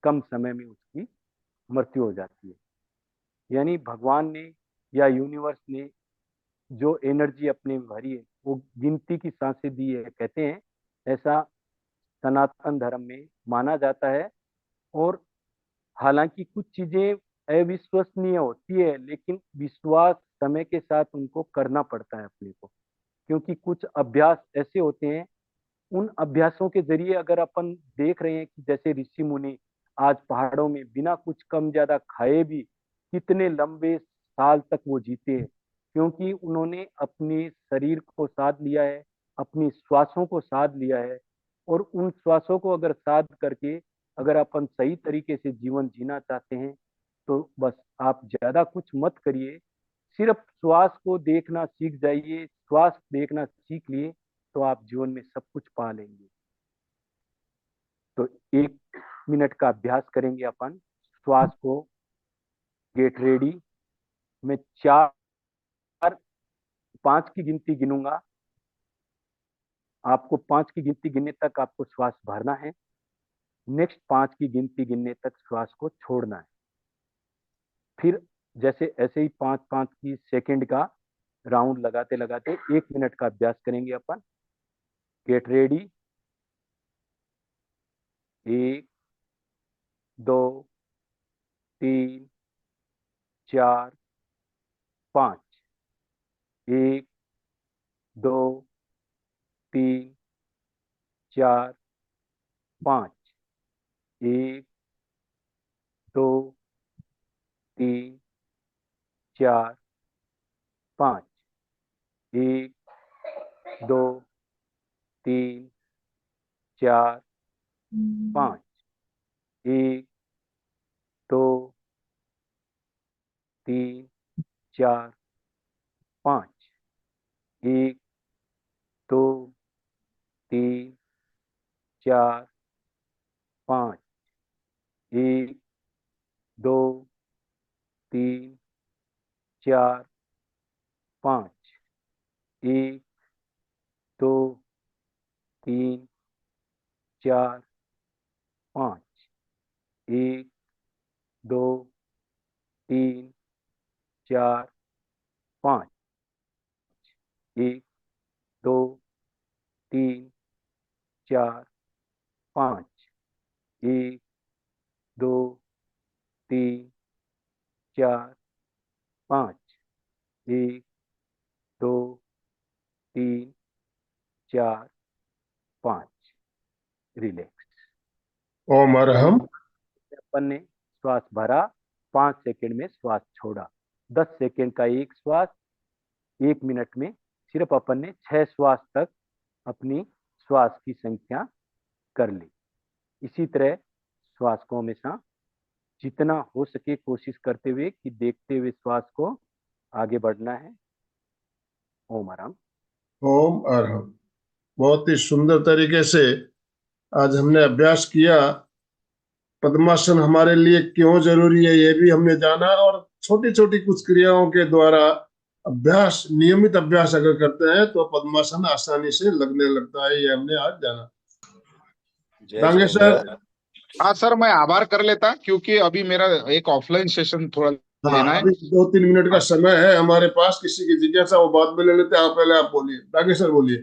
कम समय में उसकी मृत्यु हो जाती है। यानी भगवान ने या यूनिवर्स ने जो एनर्जी अपने में भरी है वो गिनती की सांसें दी है, कहते हैं ऐसा सनातन धर्म में माना जाता है। और हालांकि कुछ चीजें अविश्वसनीय होती है, लेकिन विश्वास समय के साथ उनको करना पड़ता है अपने को। क्योंकि कुछ अभ्यास ऐसे होते हैं, उन अभ्यासों के जरिए अगर अपन देख रहे हैं कि जैसे ऋषि मुनि आज पहाड़ों में बिना कुछ कम ज्यादा खाए भी कितने लंबे साल तक वो जीते हैं, क्योंकि उन्होंने अपने शरीर को साध लिया है, अपनी श्वासों को साध लिया है। और उन श्वासों को अगर साध करके अगर अपन सही तरीके से जीवन जीना चाहते हैं तो बस आप ज्यादा कुछ मत करिए, सिर्फ श्वास को देखना सीख जाइए। श्वास देखना सीख लिए तो आप जीवन में सब कुछ पा लेंगे। तो 1 मिनट का अभ्यास करेंगे अपन। श्वास को गेट रेडी। मैं 5 की गिनती गिनूंगा, आपको 5 की गिनती गिनने तक आपको श्वास भरना है। नेक्स्ट 5 की गिनती गिनने तक श्वास को छोड़ना है। फिर जैसे ऐसे ही 5-5 की सेकंड का राउंड लगाते लगाते 1 मिनट का अभ्यास करेंगे अपन। Get ready. 1 2 3 4 5। 1 2 3 4 5। 1 2 3 4 5। 1 2 3 4 5। 1 2 3 4 5। 1 2 3 4 5। 1 2 3 4 5। 1 2 3 4 5। 1 2 3 4 5। 1 2 3 4 5। 1 2 3 4 5। 1 2 3 4 5। रिलैक्स। ओम अरहम। अपन ने श्वास भरा, 5 सेकंड में श्वास छोड़ा। 10 सेकंड का एक श्वास। 1 मिनट में सिर्फ अपन ने 6 श्वास तक अपनी श्वास की संख्या कर ली। इसी तरह श्वास को हमेशा जितना हो सके कोशिश करते हुए कि देखते हुए श्वास को आगे बढ़ना है। ओम आराम। ओम अरहम। बहुत ही सुंदर तरीके से आज हमने अभ्यास किया। पद्मासन हमारे लिए क्यों जरूरी है ये भी हमने जाना, और छोटी छोटी कुछ क्रियाओं के द्वारा अभ्यास, नियमित अभ्यास अगर करते हैं तो पद्मासन आसानी से लगने लगता है, ये हमने आज जाना। डांगे सर। हाँ सर, मैं आभार कर लेता क्योंकि अभी मेरा एक ऑफलाइन सेशन थोड़ा हाँ, लेना है। अभी 2-3 मिनट का समय है हमारे पास। किसी की जिज्ञासा वो बाद में ले लेते हैं। आप पहले आप बोलिए, डांगे सर बोलिए।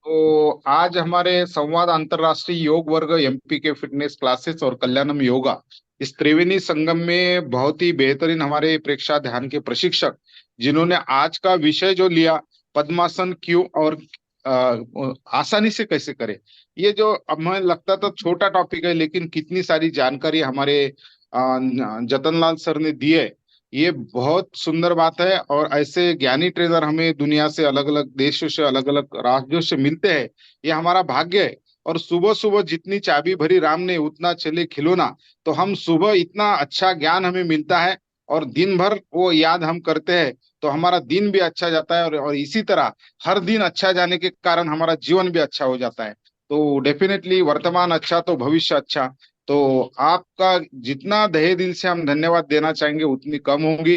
तो आज हमारे संवाद अंतर्राष्ट्रीय योग वर्ग एमपी के फिटनेस क्लासेस और कल्याणम योगा इस त्रिवेणी संगम में बहुत ही बेहतरीन हमारे प्रेक्षा ध्यान के प्रशिक्षक जिन्होंने आज का विषय जो लिया, पद्मासन क्यों और आसानी से कैसे करें, ये जो अब हमें लगता था छोटा टॉपिक है लेकिन कितनी सारी जानकारी हमारे जतन लाल सर ने दी है। ये बहुत सुंदर बात है। और ऐसे ज्ञानी ट्रेनर हमें दुनिया से, अलग अलग देशों से, अलग अलग राज्यों से मिलते हैं, ये हमारा भाग्य है। और सुबह सुबह जितनी चाबी भरी राम ने उतना चले खिलौना, तो हम सुबह इतना अच्छा ज्ञान हमें मिलता है और दिन भर वो याद हम करते हैं, तो हमारा दिन भी अच्छा जाता है। और इसी तरह हर दिन अच्छा जाने के कारण हमारा जीवन भी अच्छा हो जाता है। तो डेफिनेटली वर्तमान अच्छा तो भविष्य अच्छा। तो आपका जितना दहे दिल से हम धन्यवाद देना चाहेंगे उतनी कम होंगी।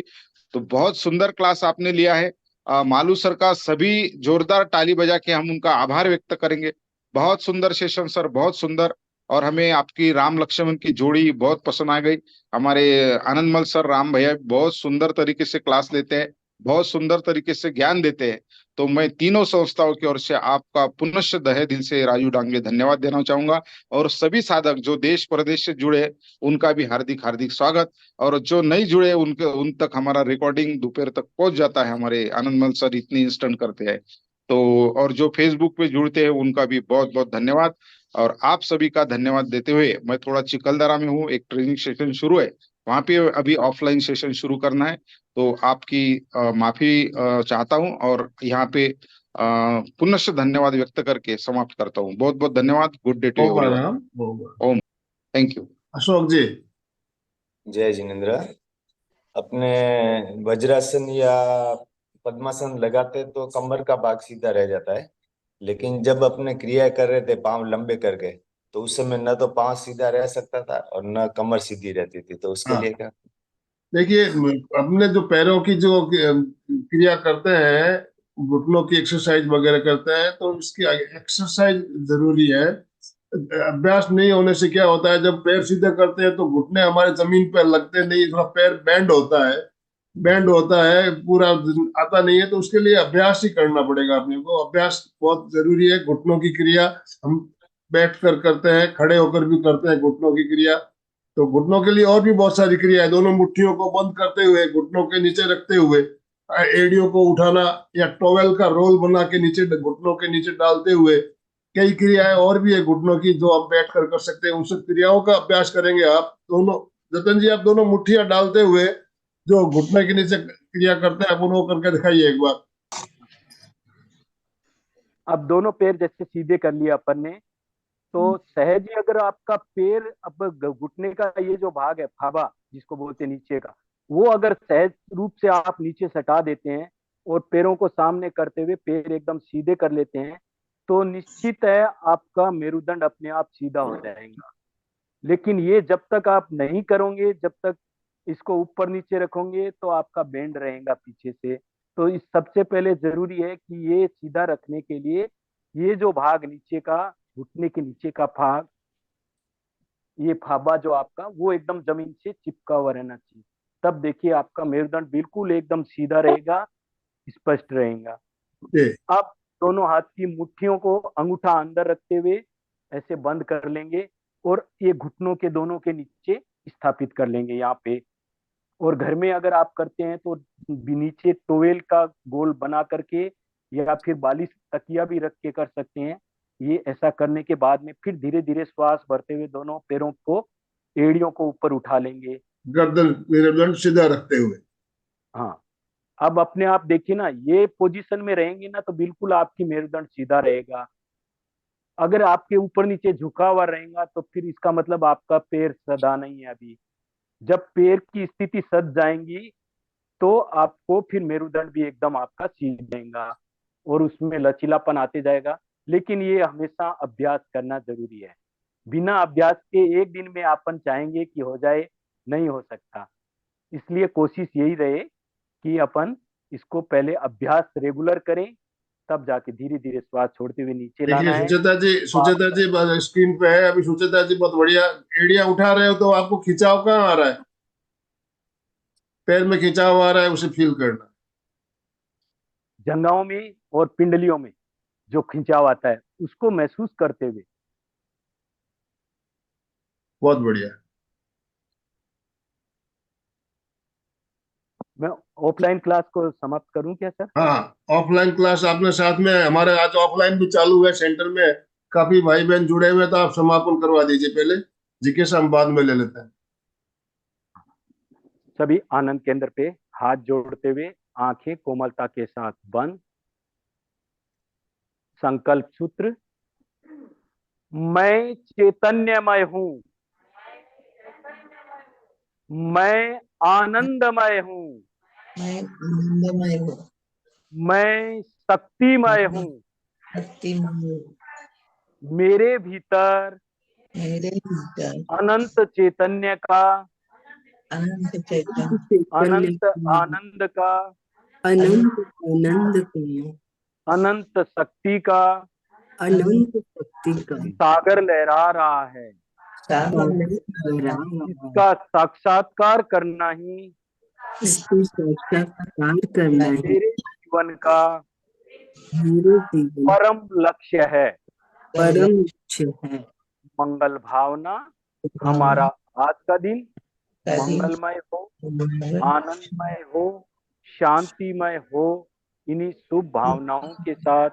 तो बहुत सुंदर क्लास आपने लिया है। मालू सर का सभी जोरदार ताली बजा के हम उनका आभार व्यक्त करेंगे। बहुत सुंदर सेशन सर, बहुत सुंदर। और हमें आपकी राम लक्ष्मण की जोड़ी बहुत पसंद आ गई। हमारे आनंदमल सर, राम भैया बहुत सुंदर तरीके से क्लास लेते हैं, बहुत सुंदर तरीके से ज्ञान देते हैं। तो मैं तीनों संस्थाओं की ओर से आपका पुनश्च दहे दिल से राजू डांगले धन्यवाद देना चाहूंगा। और सभी साधक जो देश प्रदेश से जुड़े हैं, उनका भी हार्दिक हार्दिक स्वागत। और जो नहीं जुड़े उनके, उन तक हमारा रिकॉर्डिंग दोपहर तक पहुंच जाता है, हमारे आनंदमल सर इतनी इंस्टेंट करते हैं। तो और जो फेसबुक पे जुड़ते हैं उनका भी बहुत बहुत धन्यवाद। और आप सभी का धन्यवाद देते हुए मैं थोड़ा चिकलदरा में हूँ, एक ट्रेनिंग सेशन शुरू है, वहां पे अभी ऑफलाइन सेशन शुरू करना है। तो आपकी माफी चाहता हूँ और यहाँ पे पुनश्च धन्यवाद व्यक्त करके समाप्त करता हूँ। बहुत बहुत धन्यवाद। गुड डे टू बहुत एवरीवन। राम, बहुत ओम। Thank you. अशोक जी। जय जिनेन्द्र। अपने वज्रासन या पद्मासन लगाते तो कमर का भाग सीधा रह जाता है, लेकिन जब अपने क्रिया कर रहे थे पांव लंबे करके, तो उस समय न तो पांव सीधा रह सकता था और न कमर सीधी रहती थी। तो उसके हाँ, लिए क्या? देखिए, अपने जो पैरों की जो क्रिया करते हैं, घुटनों की एक्सरसाइज वगैरह करते हैं, तो उसकी एक्सरसाइज जरूरी है। अभ्यास नहीं होने से क्या होता है, जब पैर सीधे करते हैं तो घुटने हमारे जमीन पर लगते नहीं, थोड़ा पैर बैंड होता है, बैंड होता है, पूरा आता नहीं है। तो उसके लिए अभ्यास ही करना पड़ेगा अपने को। अभ्यास बहुत जरूरी है। घुटनों की क्रिया हम बैठ कर करते हैं, खड़े होकर भी करते हैं घुटनों की क्रिया। तो घुटनों के लिए और भी बहुत सारी क्रिया है। दोनों मुट्ठियों को बंद करते हुए, घुटनों के नीचे रखते हुए, एड़ियों को उठाना, या टॉवेल का रोल बना के नीचे घुटनों के नीचे डालते हुए, कई क्रियाएं और भी है घुटनों की जो आप बैठ कर सकते हैं। उन सब क्रियाओं का अभ्यास करेंगे आप दोनों। जतन जी, आप दोनों मुट्ठियां डालते हुए जो घुटने के नीचे क्रिया करते हैं, आप उनको करके दिखाइए एक बार। अब दोनों पैर जैसे सीधे कर लिया अपन ने, तो सहज ही अगर आपका पैर, अब घुटने का ये जो भाग है फाबा जिसको बोलते हैं नीचे का, वो अगर सहज रूप से आप नीचे सटा देते हैं और पैरों को सामने करते हुए पैर एकदम सीधे कर लेते हैं, तो निश्चित है आपका मेरुदंड अपने आप सीधा हो जाएगा। लेकिन ये जब तक आप नहीं करोगे, जब तक इसको ऊपर नीचे रखोगे, तो आपका बेंड रहेगा पीछे से। तो इस सबसे पहले जरूरी है कि ये सीधा रखने के लिए ये जो भाग नीचे का, घुटने के नीचे का भाग, ये फाबा जो आपका, वो एकदम जमीन से चिपका हुआ रहना चाहिए। तब देखिए आपका मेरुदंड बिल्कुल एकदम सीधा रहेगा, स्पष्ट रहेगा। जी। अब दोनों हाथ की मुट्ठियों को अंगूठा अंदर रखते हुए ऐसे बंद कर लेंगे और ये घुटनों के दोनों के नीचे स्थापित कर लेंगे यहाँ पे। और घर में अगर आप करते हैं तो नीचे टोवेल का गोल बना करके या फिर बालिश तकिया भी रख के कर सकते हैं। ये ऐसा करने के बाद में फिर धीरे धीरे श्वास भरते हुए दोनों पैरों को, एड़ियों को ऊपर उठा लेंगे। गर्दन मेरुदंड सीधा रखते हुए। हाँ, अब अपने आप देखिए ना, ये पोजीशन में रहेंगे ना तो बिल्कुल आपकी मेरुदंड सीधा रहेगा। अगर आपके ऊपर नीचे झुका हुआ रहेगा तो फिर इसका मतलब आपका पैर सदा नहीं है अभी। जब पैर की स्थिति सज जाएंगी तो आपको फिर मेरुदंड भी एकदम आपका सीध जाएगा और उसमें लचीलापन आते जाएगा। लेकिन ये हमेशा अभ्यास करना जरूरी है। बिना अभ्यास के एक दिन में अपन चाहेंगे कि हो जाए, नहीं हो सकता। इसलिए कोशिश यही रहे कि अपन इसको पहले अभ्यास रेगुलर करें, तब जाके धीरे धीरे श्वास छोड़ते हुए नीचे देखिए लाना है। सुचेता जी स्क्रीन पे है अभी। सुचेता जी बहुत बढ़िया एड़ियां उठा रहे हो, तो आपको खिंचाव कहाँ आ रहा है? पैर में खिंचाव आ रहा है, उसे फील करना। जंघाओं में और पिंडलियों में जो खिंचाव आता है उसको महसूस करते हुए। बहुत बढ़िया। मैं ऑफलाइन क्लास को समाप्त करूं क्या सर? हाँ, ऑफलाइन क्लास आपने साथ में, हमारे आज ऑफलाइन भी चालू है सेंटर में, काफी भाई बहन जुड़े हुए, तो आप समापन करवा दीजिए पहले। जिज्ञासा हम बाद में ले लेते हैं। सभी आनंद केंद्र पे हाथ जोड़ते हुए आंखें कोमलता के साथ बंद। संकल्प सूत्र, मैं चैतन्यमय हूँ, मैं आनंदमय हूँ, मैं आनंदमय हूँ, मैं शक्तिमय हूँ, शक्तिमय हूँ, मेरे भीतर मेरे भीतर अनंत चैतन्य का, अनंत चैतन्य, अनंत आनंद का, अनंत आनंद का, अनंत शक्ति का अनंत शक्ति का सागर लहरा रहा है। सागर लहरा रहा है। इसका साक्षात्कार करना ही इसकी साक्षात्कार करना ही मेरे जीवन का मेरे जीवन परम लक्ष्य है। परम लक्ष्य है। मंगल भावना, हमारा आज का दिन का दिन मंगलमय हो, मंगल आनंदमय हो, शांतिमय हो। इन्हीं शुभ भावनाओं के साथ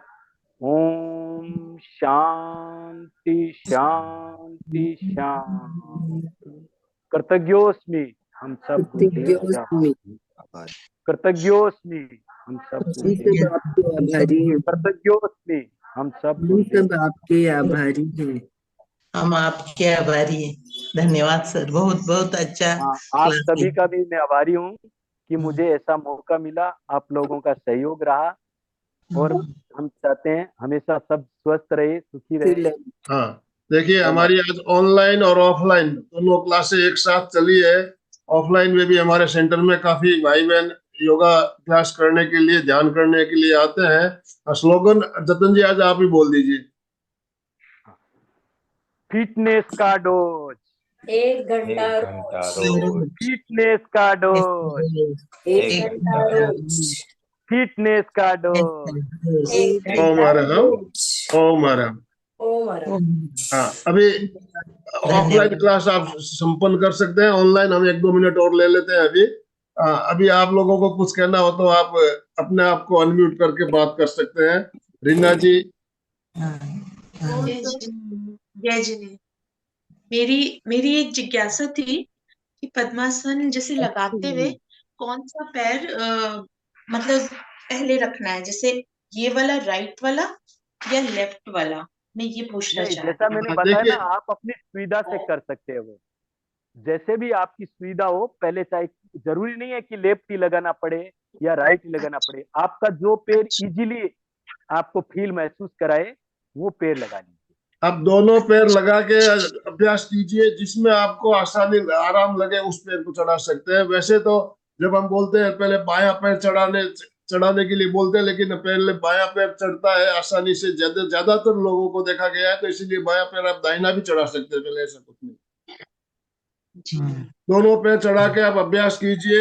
ओम शांति शांति शांति। कृतज्ञोस्मि, हम सब कृतज्ञोस्मि, कृतज्ञोस्मि, हम सब हम सब आपके आभारी हैं। कृतज्ञोस्मि, हम सब हम सब आपके आभारी हैं। हम आपके आभारी हैं। धन्यवाद सर, बहुत बहुत अच्छा हाँ, आप क्लास सभी है। का भी मैं आभारी हूँ कि मुझे ऐसा मौका मिला, आप लोगों का सहयोग रहा और हम चाहते हैं हमेशा सब स्वस्थ रहे, सुखी रहे। हाँ, देखिए हमारी आज ऑनलाइन और ऑफलाइन दोनों क्लासें एक साथ चली है। ऑफलाइन में भी हमारे सेंटर में काफी भाई बहन योगा अभ्यास करने के लिए, ध्यान करने के लिए आते हैं। स्लोगन जतन जी आज आप ही बोल दीजिए। फिटनेस का डोज, 1 घंटा एक रोज, घंटा रोज, फिटनेस का डोज, 1 एक घंटा घंटा रोज, फिटनेस का डोज। 1 ओम घंटा हरहम, रोज। ओम हरहम। ओम हरम। हाँ, अभी ऑफलाइन क्लास आप संपन्न कर सकते हैं। ऑनलाइन हम 1-2 मिनट और ले लेते हैं अभी। अभी आप लोगों को कुछ कहना हो तो आप अपने आप को अनम्यूट करके बात कर सकते हैं। रीना जी। जय जिने। मेरी मेरी एक जिज्ञासा थी कि पद्मासन जैसे लगाते हुए कौन सा पैर मतलब पहले रखना है, जैसे ये वाला राइट वाला या लेफ्ट वाला, मैं ये पूछना नहीं, चाह जैसा रही मैंने हूँ। बताया ना, देखिए आप अपनी सुविधा से कर सकते हैं। वो जैसे भी आपकी सुविधा हो, पहले चाहे जरूरी नहीं है कि लेफ्ट ही लगाना पड़े या राइट ही लगाना पड़े। आपका जो पैर इजीली आपको फील महसूस कराए वो पैर लगा लीजिए। आप दोनों पैर लगा के अभ्यास कीजिए, जिसमें आपको आसानी आराम लगे उस पैर को चढ़ा सकते हैं। वैसे तो जब हम बोलते हैं पहले बायां पैर चढ़ाने के लिए बोलते हैं, लेकिन पहले बायां पैर चढ़ता है आसानी से। ज्यादातर लोगों को देखा गया है, तो इसीलिए बायां पैर आप दाहिना भी चढ़ा सकते हैं। पहले ऐसा कुछ नहीं, दोनों पैर चढ़ा के आप अभ्यास कीजिए,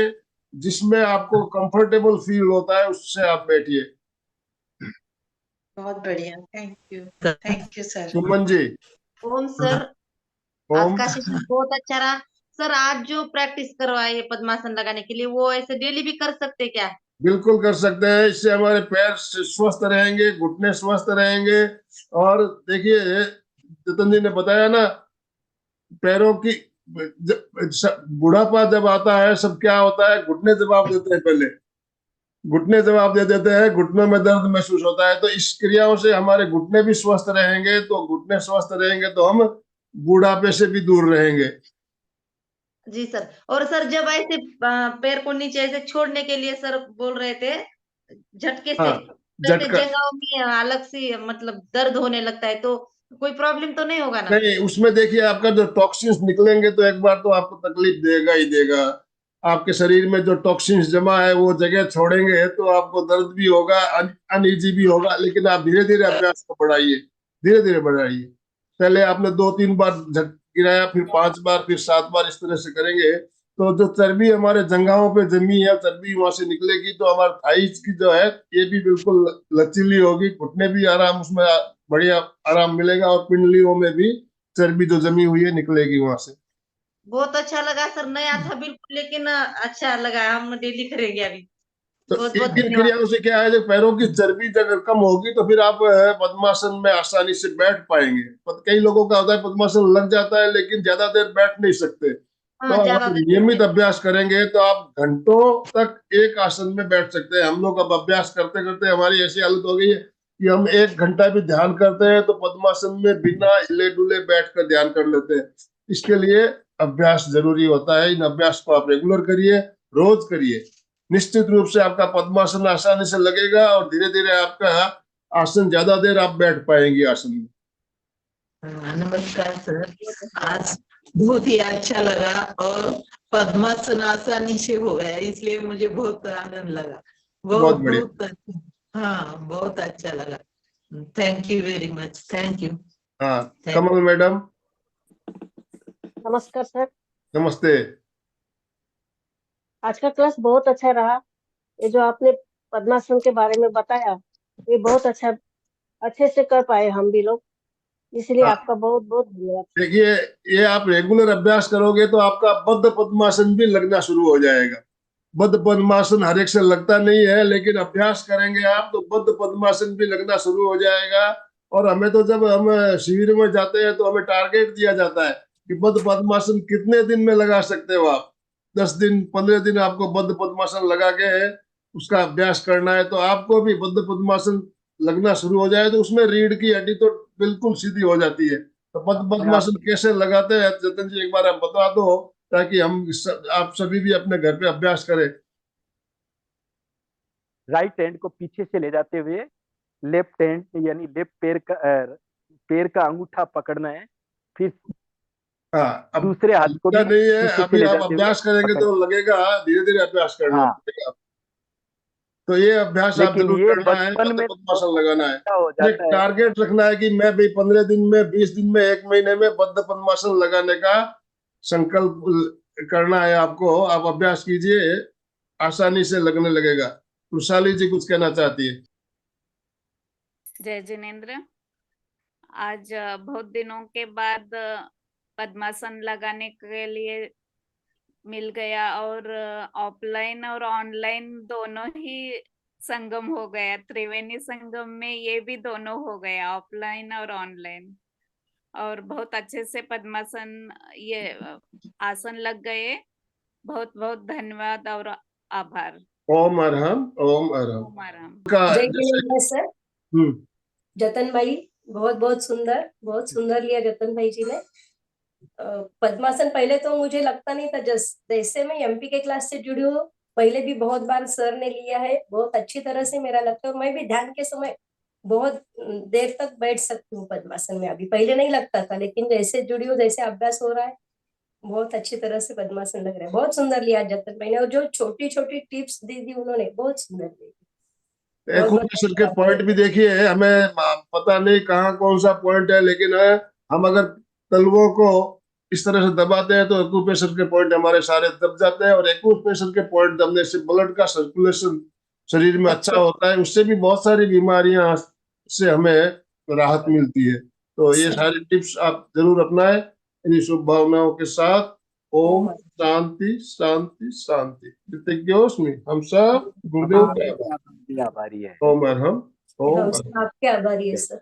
जिसमें आपको कंफर्टेबल फील होता है उससे आप बैठिए। बहुत बढ़िया, thank you sir. Suman ji. ओम सर, ओम। आपका सेशन बहुत अच्छा रहा। सर आज जो प्रैक्टिस करवाए पद्मासन लगाने के लिए, वो ऐसे डेली भी कर सकते क्या? बिल्कुल कर सकते हैं। इससे हमारे पैर स्वस्थ रहेंगे, घुटने स्वस्थ रहेंगे। और देखिए जतन जी ने बताया ना, पैरों की बुढ़ापा जब आता है सब क्या होता है, घुटने जवाब देते हैं। पहले घुटने जवाब दे देते हैं, घुटनों में दर्द महसूस होता है। तो इस क्रियाओं से हमारे घुटने भी स्वस्थ रहेंगे। तो घुटने स्वस्थ रहेंगे तो हम बुढ़ापे से भी दूर रहेंगे। जी सर। और सर जब ऐसे पैर को नीचे ऐसे छोड़ने के लिए सर बोल रहे थे झटके से, हाँ, वैसे झटका जगहों में अलग से मतलब दर्द होने लगता है, तो कोई प्रॉब्लम तो नहीं होगा ना? नहीं। उसमें देखिए आपका जो टॉक्सिन्स निकलेंगे तो एक बार तो आपको तकलीफ देगा ही देगा। आपके शरीर में जो टॉक्सिन्स जमा है वो जगह छोड़ेंगे तो आपको दर्द भी होगा, अनईजी भी होगा। लेकिन आप धीरे धीरे अभ्यास को बढ़ाइए, धीरे धीरे बढ़ाइए। पहले आपने 2-3 बार गिराया, फिर 5 बार, फिर 7 बार, इस तरह से करेंगे तो जो चर्बी हमारे जंघाओं पे जमी है, चर्बी वहां से निकलेगी। तो हमारे थाइस की जो है ये भी बिल्कुल लचीली होगी, घुटने भी आराम, उसमें बढ़िया आराम मिलेगा। और पिंडलियों में भी चर्बी जो जमी हुई है निकलेगी वहां से। बहुत अच्छा लगा सर, नया था बिल्कुल, लेकिन अच्छा लगा। हम डेली करेंगे अभी। तो बहुत बहुत इन धन्यवाद। क्रियाओं से क्या है, जब पैरों की चर्बी अगर कम होगी तो फिर आप पद्मासन में आसानी से बैठ पाएंगे। कई लोगों का होता है पद्मासन लग जाता है लेकिन ज्यादा देर बैठ नहीं सकते। तो जब आप नियमित अभ्यास करेंगे तो आप घंटों तक एक आसन में बैठ सकते हैं। हम लोग अब अभ्यास करते करते हमारी ऐसी हालत हो गई है कि हम 1 घंटा भी ध्यान करते हैं तो पद्मासन में बिना हिले डुले बैठ कर ध्यान कर लेते हैं। इसके लिए अभ्यास जरूरी होता है। इन अभ्यास को आप रेगुलर करिए, रोज करिए। निश्चित रूप से आपका पद्मासन आसानी से लगेगा और धीरे धीरे आपका आसन ज्यादा देर आप बैठ पाएंगे आसन में। नमस्कार सर, आज बहुत ही अच्छा लगा और पद्मासन आसानी से हो गया, इसलिए मुझे बहुत आनंद लगा। बहुत बढ़िया। बहुत अच्छा, हाँ बहुत अच्छा लगा। Thank you very much, thank you. हाँ, कमल मैडम। नमस्कार सर। नमस्ते। आज का क्लास बहुत अच्छा रहा। ये जो आपने पद्मासन के बारे में बताया, ये बहुत अच्छा, अच्छे से कर पाए हम भी लोग, इसलिए हाँ। आपका बहुत बहुत धन्यवाद। देखिए, ये आप रेगुलर अभ्यास करोगे तो आपका बद्ध पद्मासन भी लगना शुरू हो जाएगा। बद्ध पद्मासन हर एक से लगता नहीं है, लेकिन अभ्यास करेंगे आप तो बद्ध पद्मासन भी लगना शुरू हो जाएगा। और हमें तो जब हम शिविर में जाते हैं तो हमें टारगेट दिया जाता है कि बद्ध पद्मासन कितने दिन में लगा सकते हो आप। 10 दिन 15 दिन आपको बद्ध पद्मासन लगा के उसका अभ्यास करना है। तो आपको भी बद्ध पद्मासन लगना शुरू हो जाए तो उसमें रीढ़ की हड्डी तो बिल्कुल सीधी हो जाती है। तो बद्ध पद्मासन कैसे लगाते हैं जतन जी, एक बार आप बता दो ताकि आप सभी भी अपने घर पे अभ्यास करें। राइट हैंड को पीछे से ले जाते हुए लेफ्ट हैंड यानी लेफ्ट पैर का अंगूठा पकड़ना है, फिर हाँ, अब दूसरे हाथ को भी नहीं है, पीछे से अभी ले आप जाते अभ्यास हुए करेंगे तो लगेगा, धीरे धीरे अभ्यास करना पड़ेगा। तो ये अभ्यास आप लेकिन जरूर ये करना है, बचपन में पद्मासन लगाना है। हो एक जाता है। टारगेट रखना है कि मैं भी 15 दिन में, 20 दिन में, 1 महीने में बद्ध पद्मासन लगाने का संकल्प करना है आपको। आप अभ्यास कीजिए, आसानी से लगने लगेगा। वृषाली जी कुछ कहना चाहती है। जय जिनेंद्र। आज बहुत दिनों के बाद पद्मासन लगाने के लिए मिल गया और ऑफलाइन और ऑनलाइन दोनों ही संगम हो गया। त्रिवेणी संगम में ये भी दोनों हो गया, ऑफलाइन और ऑनलाइन, और बहुत अच्छे से पद्मासन ये आसन लग गए। बहुत बहुत धन्यवाद और आभार। ओम अरहम, ओम अरहम। ओम अरहम। जय जिनेंद्र सर। जतन भाई बहुत सुंदर लिया जतन भाई जी ने। पद्मासन पहले तो मुझे लगता नहीं था, जैसे मैं एमपी के क्लास से जुड़ी हूँ, पहले भी बहुत बार सर ने लिया है, बहुत अच्छी तरह से मेरा लगता है। मैं भी ध्यान के समय बहुत देर तक बैठ सकती हूँ पद्मासन में। अभी पहले नहीं लगता था, लेकिन जैसे जुड़ी हूँ, जैसे अभ्यास हो रहा है, बहुत अच्छी तरह से पद्मासन लग रहा है। बहुत सुंदर लिया जतन भाई ने, और जो छोटी छोटी टिप्स दी थी उन्होंने, बहुत सुंदर दी। एक्यूप्रेशर के पॉइंट भी देखिए, हमें पता नहीं कहाँ कौन सा पॉइंट है, लेकिन हम अगर तलवों को इस तरह से दबाते हैं तो एक्यूप्रेशर के पॉइंट हमारे सारे दब जाते हैं। और एक्यूप्रेशर के पॉइंट दबने से ब्लड का सर्कुलेशन शरीर में अच्छा होता है, उससे भी बहुत सारी बीमारियां से हमें राहत मिलती है। तो ये सारी टिप्स आप जरूर अपनाएं। इन्हीं शुभ भावनाओं के साथ ओम शांति शांति शांति। कृतज्ञोस्मि, हम सब गुरुदेव के आभारी है। ओम अरहम, ओम आपके आभारी है सर।